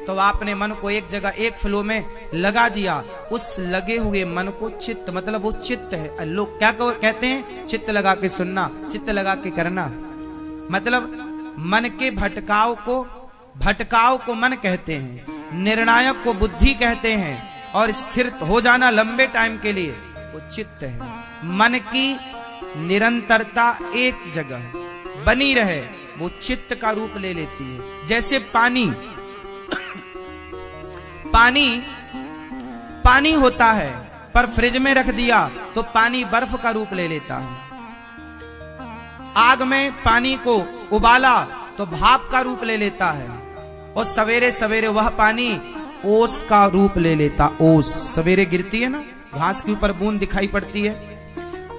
तो आपने मन को एक जगह, एक फ्लो में लगा दिया। उस लगे हुए मन को चित्त, मतलब वो चित्त है। लोग क्या कहते हैं? चित्त लगा के सुनना, चित्त लगा के करना। मतलब मन के भटकाव को मन कहते हैं, निर्णायक को बुद्धि कहते हैं, और स्थिर हो जाना लंबे टाइम के लिए वो चित्त है। मन की निरंतरता एक जगह बनी रहे वो चित्त का रूप ले लेती है। जैसे पानी होता है, पर फ्रिज में रख दिया तो पानी बर्फ का रूप ले लेता है। आग में पानी को उबाला तो भाप का रूप ले लेता है, और सवेरे सवेरे वह पानी ओस का रूप ले लेता। ओस सवेरे गिरती है ना, घास के ऊपर बूंद दिखाई पड़ती है,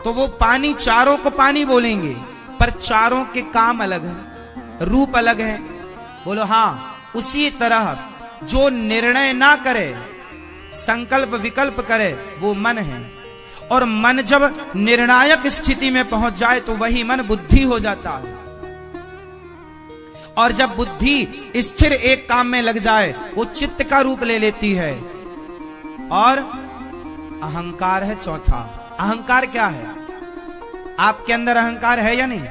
तो वो पानी, चारों को पानी बोलेंगे, पर चारों के काम अलग है, रूप अलग है। बोलो हाँ। उसी तरह जो निर्णय ना करे, संकल्प विकल्प करे, वो मन है। और मन जब निर्णायक स्थिति में पहुंच जाए तो वही मन बुद्धि हो जाता है। और जब बुद्धि स्थिर एक काम में लग जाए वो चित्त का रूप ले लेती है। और अहंकार है चौथा। अहंकार क्या है? आपके अंदर अहंकार है या नहीं?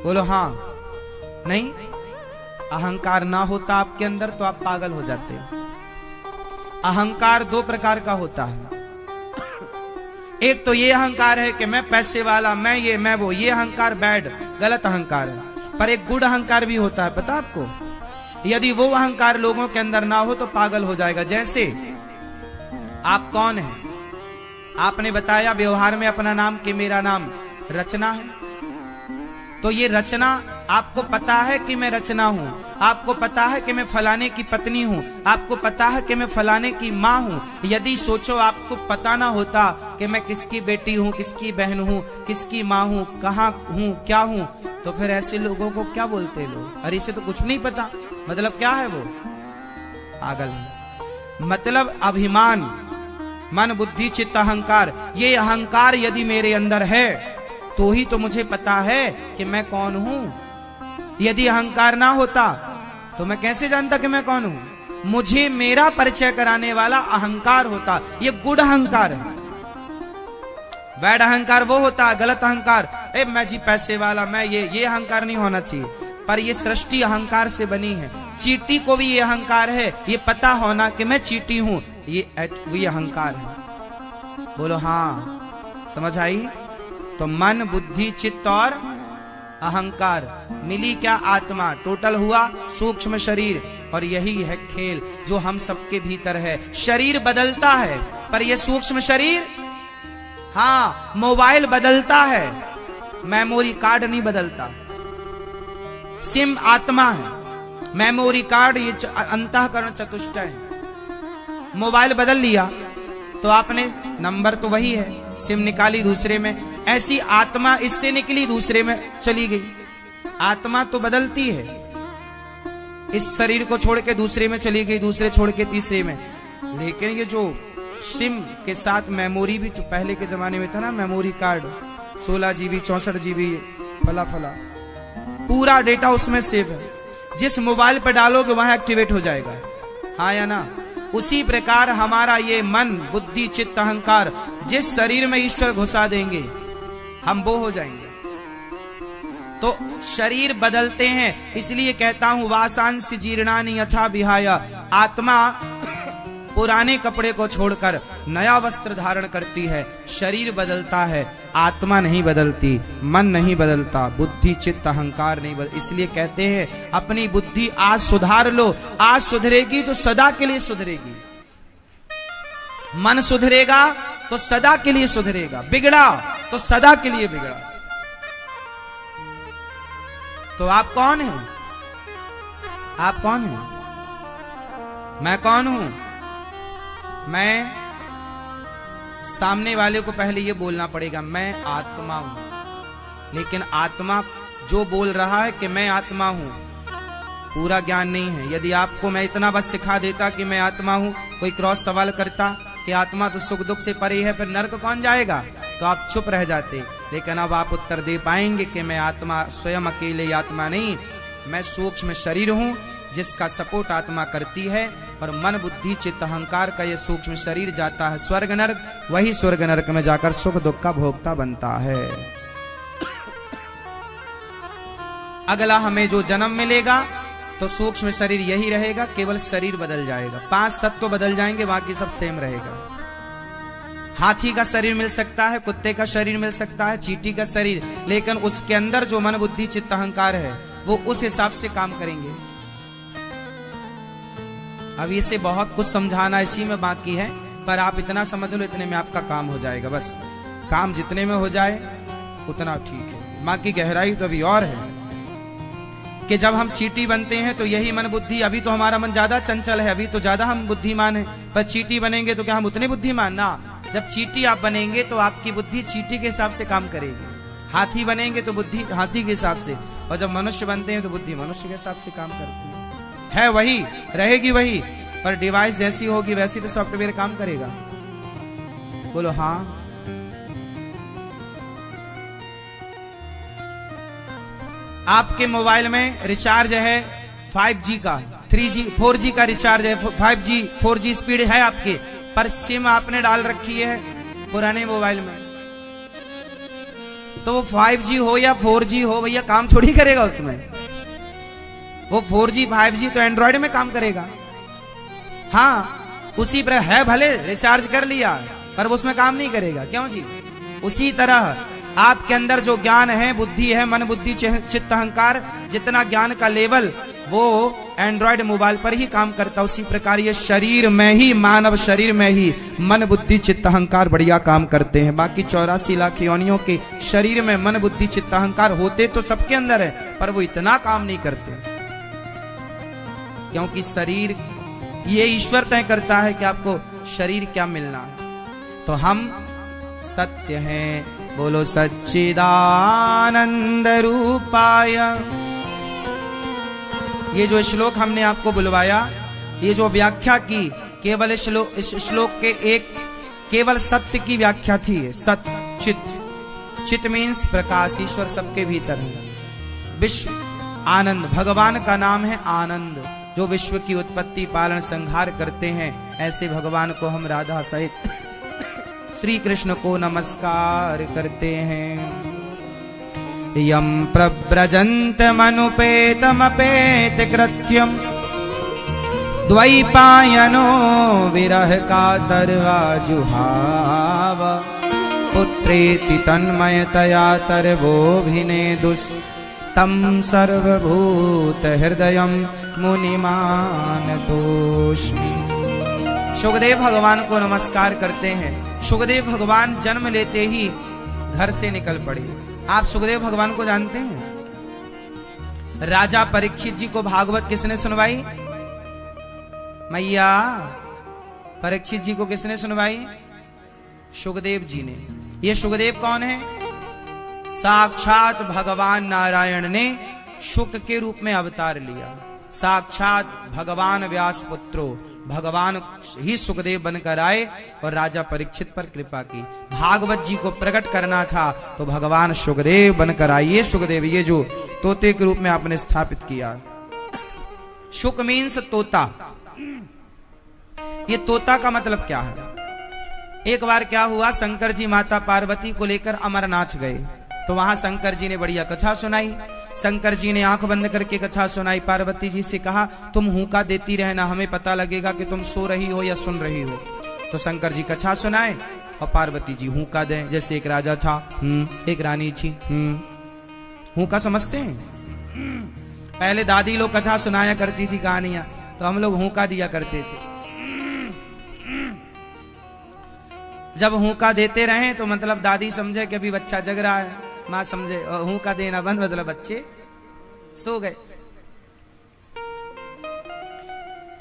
बोलो हाँ। नहीं, अहंकार ना होता आपके अंदर तो आप पागल हो जाते। अहंकार दो प्रकार का होता है। एक तो ये अहंकार है कि मैं पैसे वाला, मैं ये मैं वो, ये अहंकार बैड, गलत अहंकार है। पर एक गुड अहंकार भी होता है, पता आपको? यदि वो अहंकार लोगों के अंदर ना हो तो पागल हो जाएगा। जैसे आप कौन हैं? आपने बताया व्यवहार में अपना नाम कि मेरा नाम रचना है। तो ये रचना, आपको पता है कि मैं रचना हूं, आपको पता है कि मैं फलाने की पत्नी हूं, आपको पता है कि मैं फलाने की मां हूं। यदि सोचो आपको पता ना होता कि मैं किसकी बेटी हूं, किसकी बहन हूं, किसकी मां हूं, कहां हूं, क्या हूं, तो फिर ऐसे लोगों को क्या बोलते लोग? अरे इसे तो कुछ नहीं पता, मतलब क्या है वो? पागल है। मतलब अभिमान, मन बुद्धि चित्त अहंकार, ये अहंकार यदि मेरे अंदर है तो ही तो मुझे पता है कि मैं कौन हूं। यदि अहंकार ना होता तो मैं कैसे जानता कि मैं कौन हूं? मुझे मेरा परिचय कराने वाला अहंकार होता। ये गुड अहंकार है। बैड अहंकार वो होता है, गलत अहंकार, ए मैं जी पैसे वाला, मैं ये अहंकार नहीं होना चाहिए। पर ये सृष्टि अहंकार से बनी है। चींटी को भी ये अहंकार है, ये पता होना कि मैं चींटी हूं, ये अहंकार है। बोलो हाँ। समझ आई? तो मन बुद्धि चित्त और अहंकार मिली क्या? आत्मा। टोटल हुआ सूक्ष्म शरीर। और यही है खेल जो हम सबके भीतर है। शरीर बदलता है पर यह सूक्ष्म शरीर, हाँ मोबाइल बदलता है, मेमोरी कार्ड नहीं बदलता। सिम आत्मा है, मेमोरी कार्ड ये अंतःकरण चतुष्टय है। मोबाइल बदल लिया तो आपने, नंबर तो वही है, सिम निकाली दूसरे में, ऐसी आत्मा इससे निकली दूसरे में चली गई। आत्मा तो बदलती है। इस शरीर को छोड़ के दूसरे में चली गई, दूसरे छोड़ के तीसरे में। लेकिन ये जो सिम के साथ मेमोरी भी तो पहले के जमाने में था ना, मेमोरी कार्ड 16 GB 64 GB फला फला, पूरा डेटा उसमें सेव है। जिस मोबाइल पर डालोगे वहां एक्टिवेट हो जाएगा, हाँ या ना? उसी प्रकार हमारा ये मन बुद्धि चित्त अहंकार जिस शरीर में ईश्वर घुसा देंगे हम वो हो जाएंगे। तो शरीर बदलते हैं, इसलिए कहता हूं वासांश जीर्णानि यथा विहाय। आत्मा पुराने कपड़े को छोड़कर नया वस्त्र धारण करती है। शरीर बदलता है, आत्मा नहीं बदलती, मन नहीं बदलता, बुद्धि चित्त अहंकार नहीं बदल। इसलिए कहते हैं अपनी बुद्धि आज सुधार लो, आज सुधरेगी तो सदा के लिए सुधरेगी। मन सुधरेगा तो सदा के लिए सुधरेगा, बिगड़ा तो सदा के लिए बिगड़ा। तो आप कौन हैं? आप कौन हैं? मैं कौन हूं? मैं, सामने वाले को पहले ये बोलना पड़ेगा मैं आत्मा हूं। लेकिन आत्मा जो बोल रहा है कि मैं आत्मा हूं, पूरा ज्ञान नहीं है। यदि आपको मैं इतना बस सिखा देता कि मैं आत्मा हूं, कोई क्रॉस सवाल करता कि आत्मा तो सुख दुख से परे है, फिर नरक कौन जाएगा, तो आप चुप रह जाते। लेकिन अब आप उत्तर दे पाएंगे कि मैं आत्मा स्वयं अकेले आत्मा नहीं, मैं सूक्ष्म शरीर हूं जिसका सपोर्ट आत्मा करती है। और मन बुद्धि चित्त अहंकार का ये सूक्ष्म शरीर जाता है स्वर्ग नरक, वही स्वर्ग नरक में जाकर सुख दुख का भोगता बनता है। अगला हमें जो जन्म मिलेगा तो सूक्ष्म शरीर यही रहेगा, केवल शरीर बदल जाएगा। 5 तत्व बदल जाएंगे, बाकी सब सेम रहेगा। हाथी का शरीर मिल सकता है, कुत्ते का शरीर मिल सकता है, चींटी का शरीर, लेकिन उसके अंदर जो मन बुद्धि चित्त अहंकार है वो उस हिसाब से काम करेंगे। अब इसे बहुत कुछ समझाना इसी में बाकी है, पर आप इतना समझ लो, इतने में आपका काम हो जाएगा। बस काम जितने में हो जाए उतना ठीक है। माँ की गहराई तो अभी और है कि जब हम चींटी बनते हैं तो यही मन बुद्धि, अभी तो हमारा मन ज्यादा चंचल है, अभी तो ज्यादा हम बुद्धिमान है, पर चींटी बनेंगे तो क्या हम उतने बुद्धिमान ना? जब चींटी आप बनेंगे तो आपकी बुद्धि चींटी के हिसाब से काम करेगी, हाथी बनेंगे तो बुद्धि हाथी के हिसाब से, और जब मनुष्य बनते हैं तो बुद्धि मनुष्य के हिसाब से काम करती है वही, रहेगी वही, पर डिवाइस जैसी होगी वैसी तो सॉफ्टवेयर काम करेगा। बोलो हाँ। आपके मोबाइल में रिचार्ज है 5G का, 3G 4G का रिचार्ज है, 5G 4G स्पीड है आपके, पर सिम आपने डाल रखी है पुराने मोबाइल में, तो वो 5G हो या 4G हो भैया काम थोड़ी करेगा उसमें। वो 4G 5G तो एंड्रॉइड में काम करेगा। हाँ उसी पर है, भले रिचार्ज कर लिया पर वो उसमें काम नहीं करेगा। क्यों जी? उसी तरह आपके अंदर जो ज्ञान है, बुद्धि है, मन बुद्धि चित्त अहंकार, जितना ज्ञान का लेवल वो एंड्रॉइड मोबाइल पर ही काम करता, उसी प्रकार ये शरीर में ही, मानव शरीर में ही मन बुद्धि चित्त अहंकार बढ़िया काम करते हैं। बाकी 84 लाख योनियों के शरीर में मन बुद्धि चित्त अहंकार होते तो सबके अंदर है, पर वो इतना काम नहीं करते, क्योंकि शरीर ये ईश्वर तय करता है कि आपको शरीर क्या मिलना है। तो हम सत्य हैं, बोलो सच्चिदानंद रूपाय। ये जो श्लोक हमने आपको बुलवाया, ये जो व्याख्या की, केवल इस श्लोक के एक केवल सत्य की व्याख्या थी। सत्य चित, चित मीन्स प्रकाश, ईश्वर सबके भीतर है। विश्व आनंद, भगवान का नाम है आनंद, जो विश्व की उत्पत्ति पालन संहार करते हैं। ऐसे भगवान को हम राधा सहित श्री कृष्ण को नमस्कार करते हैं। यम प्रव्रजन्त मनुपेतमपेत कृत्यम द्वैपायनो विरह कातर्वा जुहाव पुत्रेति तन्मयतया तरवोभिनेदुस् तम सर्वभूत हृदयम मुनिमान तोष्मि। सुखदेव भगवान को नमस्कार करते हैं। सुखदेव भगवान जन्म लेते ही घर से निकल पड़े। आप सुखदेव भगवान को जानते हैं? राजा परीक्षित जी को भागवत किसने सुनवाई? मैया परीक्षित जी को किसने सुनवाई? सुखदेव जी ने। ये सुखदेव कौन है? साक्षात भगवान नारायण ने शुक के रूप में अवतार लिया। साक्षात भगवान व्यास पुत्रो, भगवान ही सुखदेव बनकर आए और राजा परीक्षित पर कृपा की। भागवत जी को प्रकट करना था तो भगवान सुखदेव बनकर आइए। सुखदेव ये जो तोते के रूप में आपने स्थापित किया। शुक मीन्स तोता। ये तोता का मतलब क्या है? एक बार क्या हुआ, शंकर जी माता पार्वती को लेकर अमरनाथ गए, तो वहां शंकर जी ने बढ़िया कथा सुनाई। शंकर जी ने आंख बंद करके कथा सुनाई। पार्वती जी से कहा तुम हुक्का देती रहना, हमें पता लगेगा कि तुम सो रही हो या सुन रही हो। तो शंकर जी कथा सुनाए और पार्वती जी हुक्का दें। जैसे एक राजा था, एक रानी थी। हुक्का समझते हैं? पहले दादी लोग कथा सुनाया करती थी कहानियां, तो हम लोग हुक्का दिया करते थे। जब हुक्का देते रहे तो मतलब दादी समझे कि अभी बच्चा जग रहा है, माँ समझे हुक्का देना बंद, मतलब बच्चे सो गए।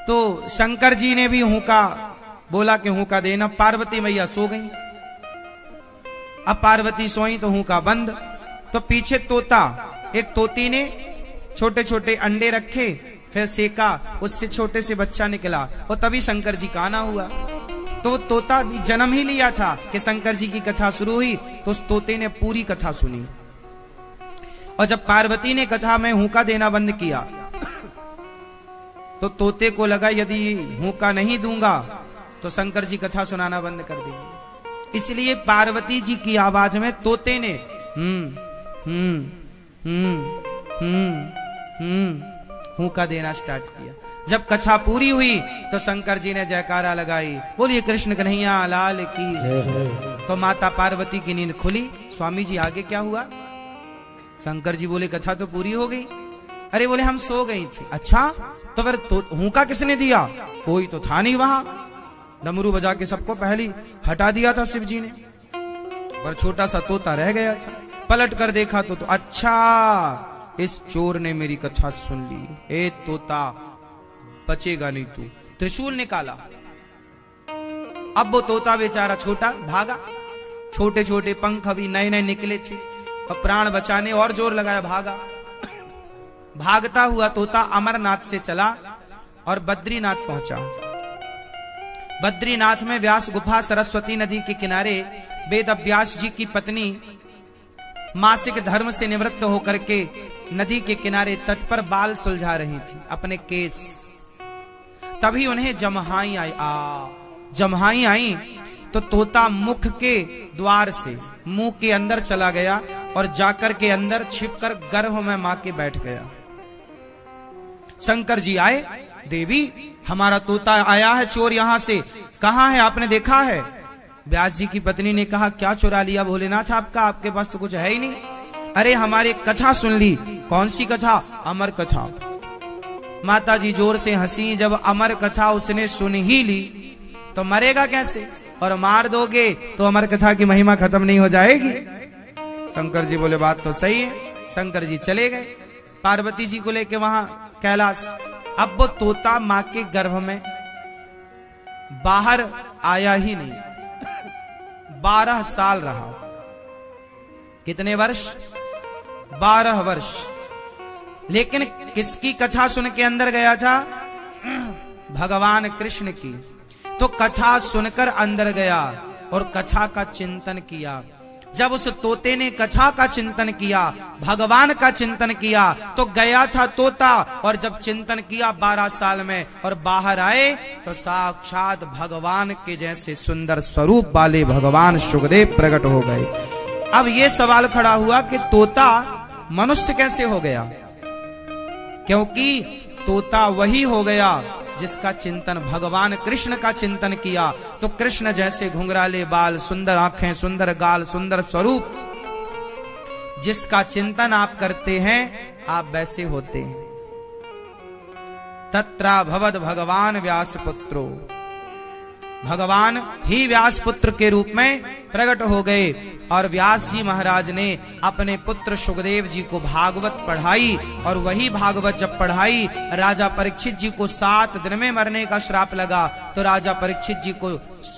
तो शंकर जी ने भी हुक्का बोला कि हुक्का देना। पार्वती मैया सो गई। अब पार्वती सोई तो हुक्का बंद। तो पीछे तोता, एक तोती ने छोटे छोटे अंडे रखे, फिर सेका, उससे छोटे से बच्चा निकला और तभी शंकर जी का आना हुआ। तो तोता जन्म ही लिया था कि शंकर जी की कथा शुरू हुई, तो उस तोते ने पूरी कथा सुनी। और जब पार्वती ने कथा में हुक्का देना बंद किया तो तोते को लगा यदि हुक्का नहीं दूंगा तो शंकर जी कथा सुनाना बंद कर देंगे। इसलिए पार्वती जी की आवाज में तोते ने हुक्का देना स्टार्ट किया। जब कथा पूरी हुई तो शंकर जी ने जयकारा लगाई, बोलिए कृष्ण कन्हैया लाल की। तो माता पार्वती की नींद खुली। स्वामी जी आगे क्या हुआ? शंकर जी बोले कथा तो पूरी हो गई। अरे बोले हम सो गई थी। अच्छा तो फिर हुक्का किसने दिया? कोई तो था नहीं वहां। डमरू बजा के सबको पहली हटा दिया था शिव जी ने, पर छोटा सा तोता रह गया था। पलट कर देखा तो अच्छा, इस चोर ने मेरी कथा सुन ली। ए तोता, बचेगा नहीं तू। त्रिशूल निकाला। अब वो तोता बेचारा छोटा भागा, छोटे छोटे पंख अभी नए नए निकले थे, और प्राण बचाने और जोर लगाया, भागा। भागता हुआ तोता अमरनाथ से चला और बद्रीनाथ पहुंचा। बद्रीनाथ में व्यास गुफा सरस्वती नदी के किनारे वेद व्यास जी की पत्नी मासिक धर्म से निवृत्त होकर के नदी के किनारे तट पर बाल सुलझा रही थी, अपने केस। तभी उन्हें जम्हाई आई तो तोता मुख के द्वार से मुंह के अंदर चला गया और जाकर के अंदर छिपकर गर्भ में मां के बैठ गया। शंकर जी आए, देवी हमारा तोता आया है चोर, यहां से कहां है, आपने देखा है? व्यास जी की पत्नी ने कहा, क्या चुरा लिया भोलेनाथ आपका, आपके पास तो कुछ है ही नहीं। अरे हमारी कथा सुन ली। कौन सी कथा? अमर कथा। माता जी जोर से हंसी। जब अमर कथा उसने सुन ही ली तो मरेगा कैसे, और मार दोगे तो अमर कथा की महिमा खत्म नहीं हो जाएगी। शंकर जी बोले, बात तो सही है। शंकर जी चले गए पार्वती जी को लेके वहां कैलाश। अब वो तोता मां के गर्भ में बाहर आया ही नहीं। 12 साल रहा। कितने वर्ष? 12 वर्ष। लेकिन किसकी कथा सुन के अंदर गया था? भगवान कृष्ण की। तो कथा सुनकर अंदर गया और कथा का चिंतन किया। जब उस तोते ने कथा का चिंतन किया, भगवान का चिंतन किया, तो गया था तोता, और जब चिंतन किया 12 साल में और बाहर आए तो साक्षात भगवान के जैसे सुंदर स्वरूप वाले भगवान सुखदेव प्रकट हो गए। अब ये सवाल खड़ा हुआ कि तोता मनुष्य कैसे हो गया? क्योंकि तोता वही हो गया जिसका चिंतन भगवान कृष्ण का चिंतन किया। तो कृष्ण जैसे घुंघराले बाल, सुंदर आंखें, सुंदर गाल, सुंदर स्वरूप, जिसका चिंतन आप करते हैं आप वैसे होते हैं। तत्रा भवद भगवान व्यास पुत्रो, भगवान ही व्यास पुत्र के रूप में प्रकट हो गए। और व्यास जी महाराज ने अपने पुत्र सुखदेव जी को भागवत पढ़ाई, और वही भागवत जब पढ़ाई राजा परीक्षित जी को 7 दिन में मरने का श्राप लगा। तो राजा परीक्षित जी को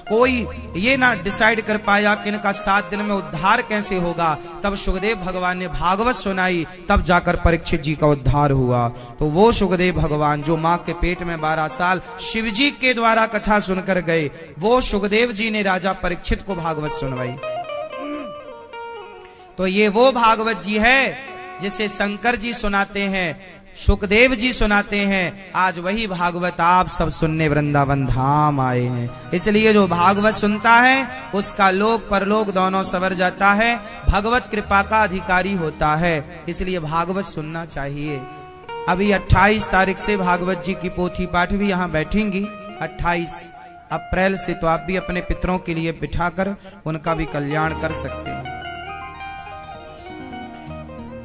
कोई ये ना डिसाइड कर पाया कि इनका 7 दिन में उद्धार कैसे होगा। तब सुखदेव भगवान ने भागवत सुनाई, तब जाकर परीक्षित जी का उद्धार हुआ। तो वो सुखदेव भगवान जो मां के पेट में 12 साल शिव जी के द्वारा कथा सुनकर गए, वो सुखदेव जी ने राजा परीक्षित को भागवत सुनवाई। तो ये वो भागवत जी है जिसे शंकर जी सुनाते हैं, सुखदेव जी सुनाते हैं। आज वही भागवत आप सब सुनने वृंदावन धाम आए हैं। इसलिए जो भागवत सुनता है उसका लोक परलोक दोनों सवर जाता है, भगवत कृपा का अधिकारी होता है। इसलिए भागवत सुनना चाहिए। अभी 28 तारीख से भागवत जी की पोथी पाठ भी यहाँ बैठेंगी। 28 अप्रैल से तो आप भी अपने पितरों के लिए बिठाकर उनका भी कल्याण कर सकते हैं।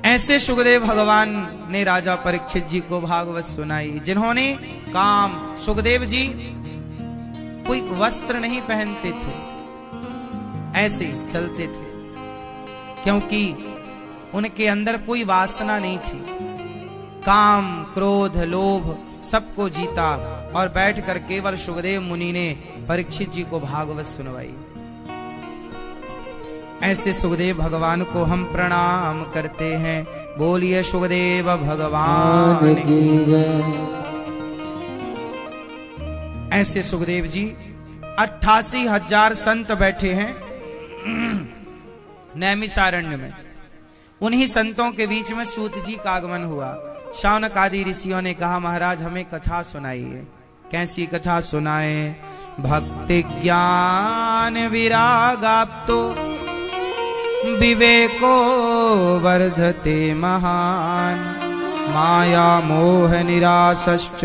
ऐसे सुखदेव भगवान ने राजा परीक्षित जी को भागवत सुनाई, जिन्होंने काम, सुखदेव जी कोई वस्त्र नहीं पहनते थे, ऐसे ही चलते थे, क्योंकि उनके अंदर कोई वासना नहीं थी। काम, क्रोध, लोभ सबको जीता और बैठकर केवल सुखदेव मुनि ने परीक्षित जी को भागवत सुनवाई। ऐसे सुखदेव भगवान को हम प्रणाम करते हैं। बोलिए सुखदेव भगवान की जय। ऐसे सुखदेव जी 88,000 संत बैठे हैं नैमिषारण्य में। उन्हीं संतों के बीच में सूत जी का आगमन हुआ। शौनक आदि ऋषियों ने कहा, महाराज हमें कथा सुनाइए। कैसी कथा सुनाए? भक्ति ज्ञान विरागाप्तो विवेको वर्धते महान, माया मोह निरासश्च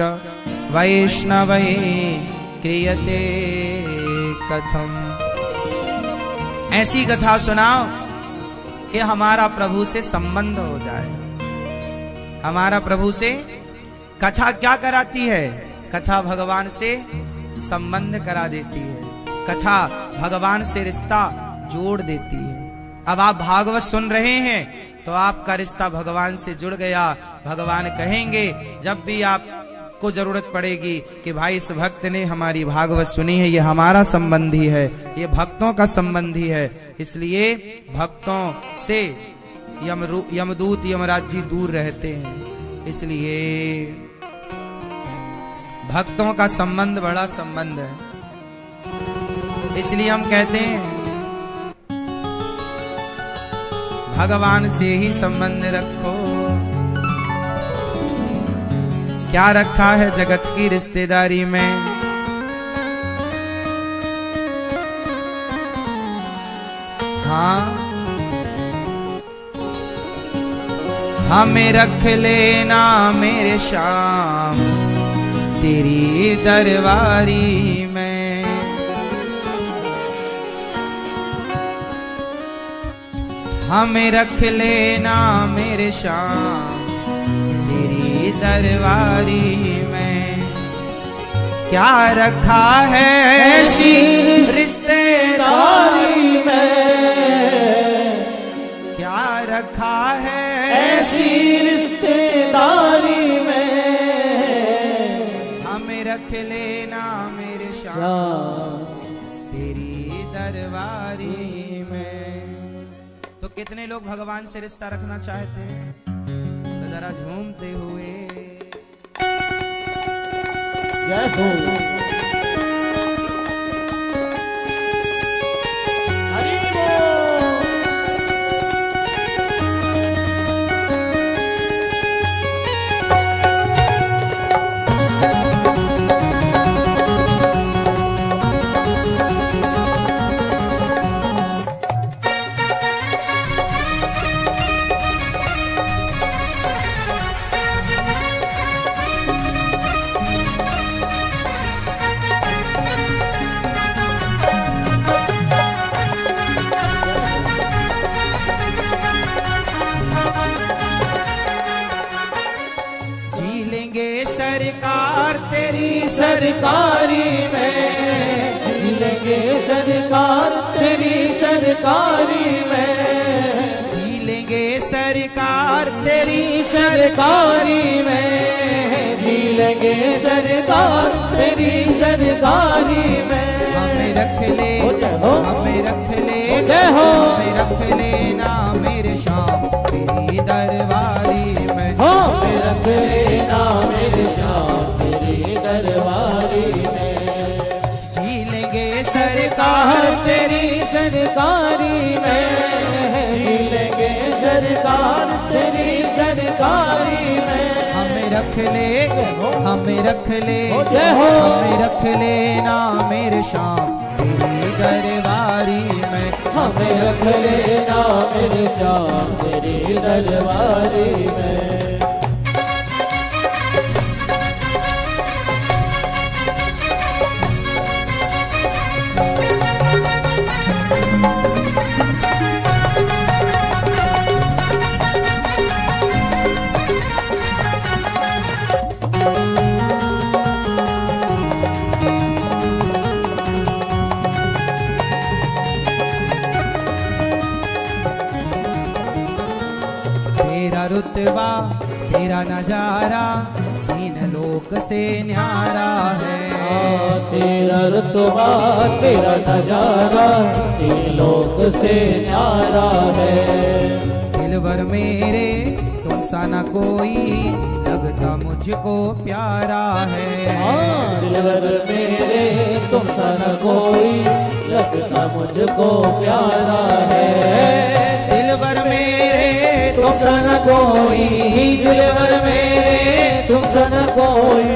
वैष्णवै क्रियते कथम। ऐसी कथा सुनाओ कि हमारा प्रभु से संबंध हो जाए। हमारा प्रभु से कथा क्या कराती है? कथा भगवान से संबंध करा देती है, कथा भगवान से रिश्ता जोड़ देती है। अब आप भागवत सुन रहे हैं तो आपका रिश्ता भगवान से जुड़ गया। भगवान कहेंगे जब भी आपको जरूरत पड़ेगी कि भाई इस भक्त ने हमारी भागवत सुनी है, ये हमारा संबंधी है, ये भक्तों का संबंधी है, इसलिए भक्तों से यमदूत यमराज जी दूर रहते हैं। इसलिए भक्तों का संबंध बड़ा संबंध है। इसलिए हम कहते हैं भगवान से ही संबंध रखो। क्या रखा है जगत की रिश्तेदारी में? हाँ, हमें रख लेना मेरे श्याम तेरी दरबारी में। हमें रख लेना मेरे श्याम तेरी दरबारी में। क्या रखा है ऐसी रिश्तेदारी में? क्या रखा है ऐसी रिश्तेदारी में? हमें रख लेना मेरे श्याम तेरी दरबारी में। तो कितने लोग भगवान से रिश्ता रखना चाहते हैं? तो जरा झूमते हुए जय हो। हरि बोल। सरकार तेरी सरकारी में, जी लेंगे सरकार तेरी सरकारी में। जी लेंगे सरकार तेरी सरकारी में। जी लेंगे सरकार तेरी सरकारी में। हमें रख ले, हमें रख ले, हमें रख लेना मेरे श्याम तेरी दरबारी में। हमें रख लेना मेरे श्याम तेरी दरबारी में। जी लेंगे सरकार तेरी सरकारी में। जी लेंगे सरकार तेरी सरकारी में। हमें रख ले, हमें रख ले, हमें रख लेना मेरे श्याम तेरी दरबारी में। हमें रख लेना मेरे श्याम तेरी दरबारी में। तेरा रुतबा तेरा नजारा तीन लोक से न्यारा है। तेरा रुतबा तेरा नजारा तीन लोक से न्यारा है। दिलवर मेरे तुम सा न कोई लगता मुझको प्यारा है। दिलवर मेरे तुम सा न कोई लगता मुझको प्यारा है। दिलवर मेरे तुम सा न कोई, दिलवर मेरे तुम सा न कोई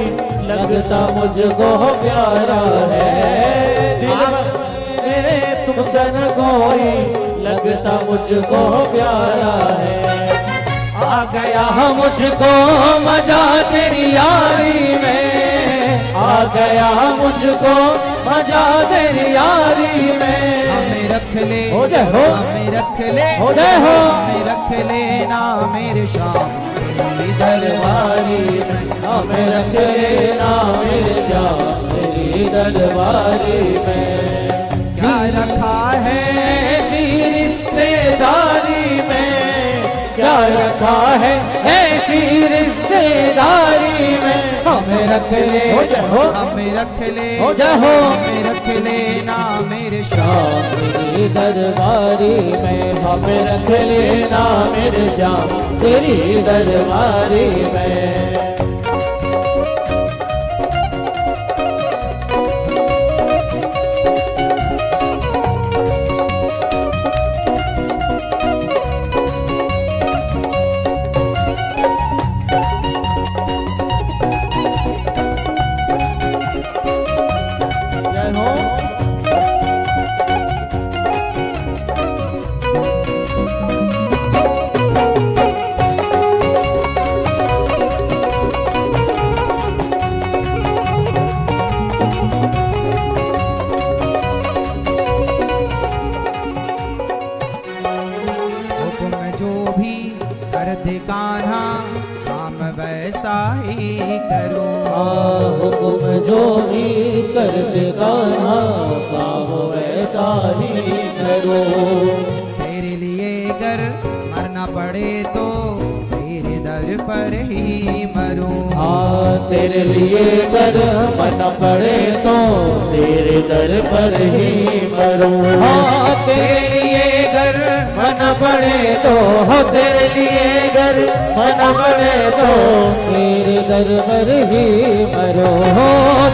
लगता मुझको प्यारा है। दिलवर मेरे तुम सा न कोई लगता मुझको प्यारा है। आ गया मुझको मजा तेरी यारी में। आ गया मुझको मजा तेरी यारी में। हमें रख ले, हो जय हो, हमें रख ले, हो जय हो, हमें रख लेना मेरे श्याम तेरी दरबारी में। हमें रख लेना मेरे श्याम तेरी दरबारी में। क्या रखा है ऐसी रिश्तेदारी में, क्या रखा है ऐसी रिश्तेदारी में। हमें रख ले, हमें रख ले, हो जाओ, हमें रख लेना मेरे श्याम तेरी दरबारी में। हमें रख लेना मेरे श्याम तेरी दरबारी में। कान्हा काम वैसा ही करो। हुक्म जो भी कर दे कान्हा काम वैसा ही करो। तेरे लिए अगर मरना पड़े तो तेरे दर पर ही मरो। तेरे लिए अगर मरना पड़े तो तेरे दर पर ही मरो। तेरे लिए अगर मरना पड़े तो तेरे लिए अगर मरना पड़े तो तेरे दर पर ही मरो।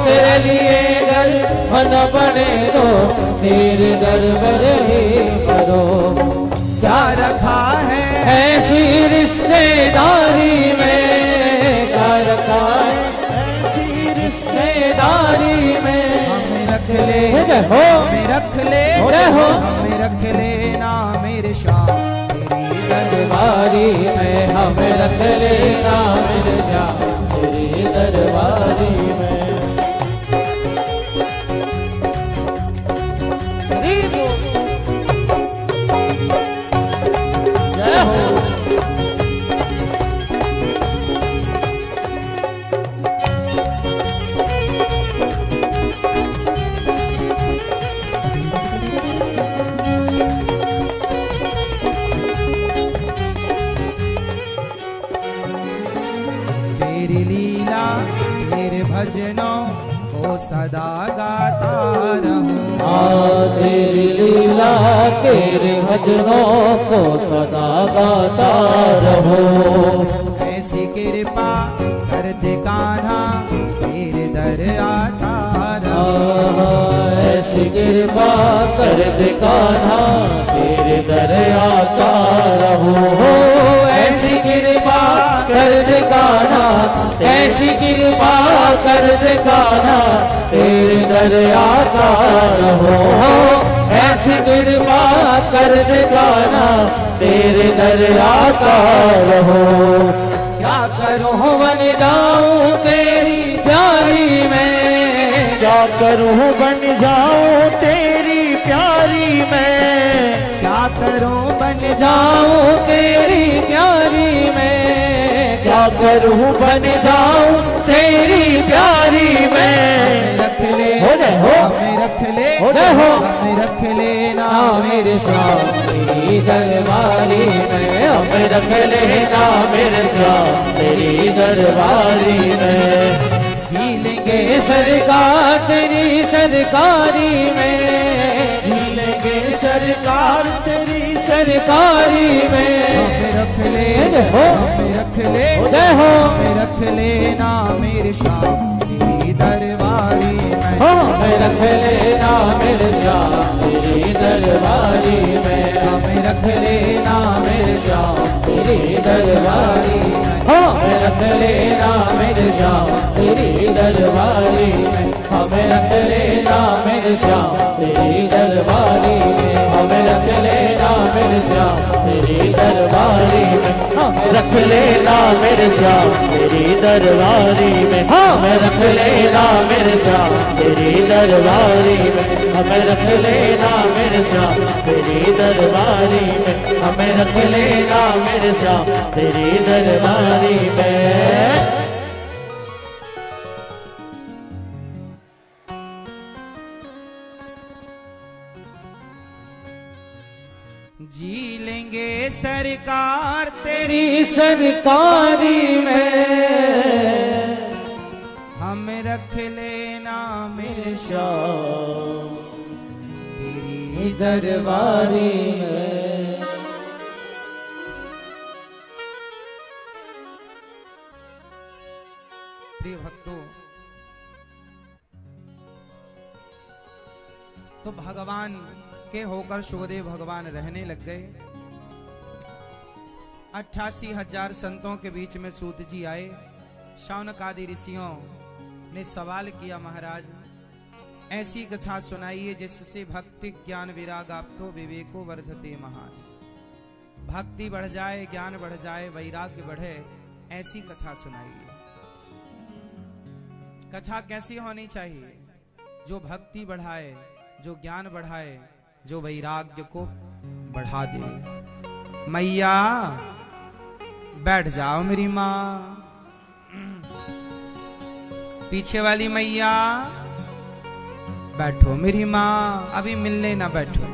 तेरे लिए अगर मरना पड़े तो तेरे दर पर ही मरो। क्या रखा है ऐसी रिश्तेदारी में, क्या रखा है ऐसी रिश्तेदारी में। हमें रख ले, हमें रख ले, हमें रख लेना मेरे श्याम तेरी दरबारी में। हमें रख लेना मेरे श्याम तेरी दरबारी में। जय हो। तेरी लीला तेरे भजनों को सदा गाता रहूं। तेरी लीला तेरे भजनों को सदा गाता रहो। ऐसी कृपा कर दे कान्हा तेरे दर आता रहो। ऐसी कृपा कर दे कान्हा तेरे दर आता रहो। ऐसी कृपा कर दे कान्हा, ऐसी कृपा कर दे कान्हा तेरे दर आता रहो। ऐसी कृपा कर दे कान्हा तेरे दर आता रहो। क्या करूं बन जाऊं तेरी प्यारी में, क्या करूं बन जाऊं तेरी प्यारी में। क्या करूं बन जाऊं तेरी प्यारी में, क्या करूं बन जाऊं तेरी प्यारी में। रख ले, हो जाए हो, हमें रख ले, हो जाए हो, हमें रख लेना मेरे श्याम तेरी दरबारी में। हमें रख लेना मेरे श्याम तेरी दरबारी में। झीलेंगे सरकार तेरी सरकारी में, झीलेंगे सरकार तेरी सरकारी में। हमें रख ले, हो, हमें रख ले, जय हो। हमें रख लेना मेरे श्याम तेरी दरबारी में। हमें रख लेना मेरे श्याम तेरी दरबारी में। हमें रख लेना मेरे श्याम तेरी दरबारी में। हमें रख लेना मेरे श्याम तेरी दरबारी में। हमें रख लेना मेरे श्याम तेरी दरबारी में। हमें रख लेना मेरे श्याम तेरी दरबारी में। हमें रख लेना मेरे श्याम तेरी दरबारी में। हमें रख लेना मेरे श्याम तेरी दरबारी में। हमें रख लेना मेरे श्याम तेरी दरबारी में। हमें रख लेना मेरे श्याम तेरी दरबारी में। सरकारी में हमें रख लेना मेरे शाह तेरी दरबारी में। प्रिय भक्तों, तो भगवान के होकर सुखदेव भगवान रहने लग गए। 88,000 संतों के बीच में सूत जी आए। शौनक आदि ऋषियों ने सवाल किया, महाराज ऐसी कथा सुनाइए जिससे भक्ति ज्ञान विराग आप्तो विवेको वर्धते महान। भक्ति बढ़ जाए, ज्ञान बढ़ जाए, वैराग्य बढ़े, ऐसी कथा सुनाइए। कथा कैसी होनी चाहिए? जो भक्ति बढ़ाए, जो ज्ञान बढ़ाए, जो वैराग्य को बढ़ा दे। मैया बैठ जाओ मेरी माँ। पीछे वाली मैया बैठो मेरी माँ, अभी मिलने ना बैठो।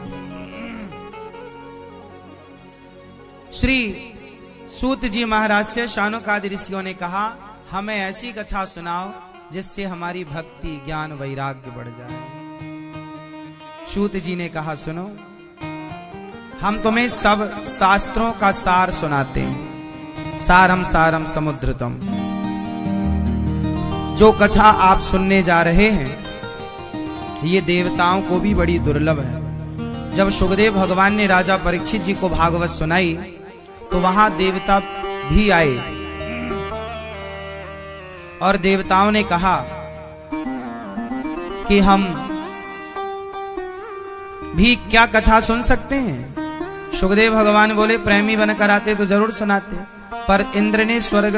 श्री सूत जी महाराज से शौनक आदि ऋषियों ने कहा, हमें ऐसी कथा सुनाओ जिससे हमारी भक्ति ज्ञान वैराग्य बढ़ जाए। सूत जी ने कहा, सुनो, हम तुम्हें सब शास्त्रों का सार सुनाते हैं। सारम सारम समुद्रतम। जो कथा आप सुनने जा रहे हैं ये देवताओं को भी बड़ी दुर्लभ है। जब सुखदेव भगवान ने राजा परीक्षित जी को भागवत सुनाई तो वहां देवता भी आए और देवताओं ने कहा कि हम भी क्या कथा सुन सकते हैं। सुखदेव भगवान बोले, प्रेमी बनकर आते तो जरूर सुनाते, पर इंद्र ने स्वर्ग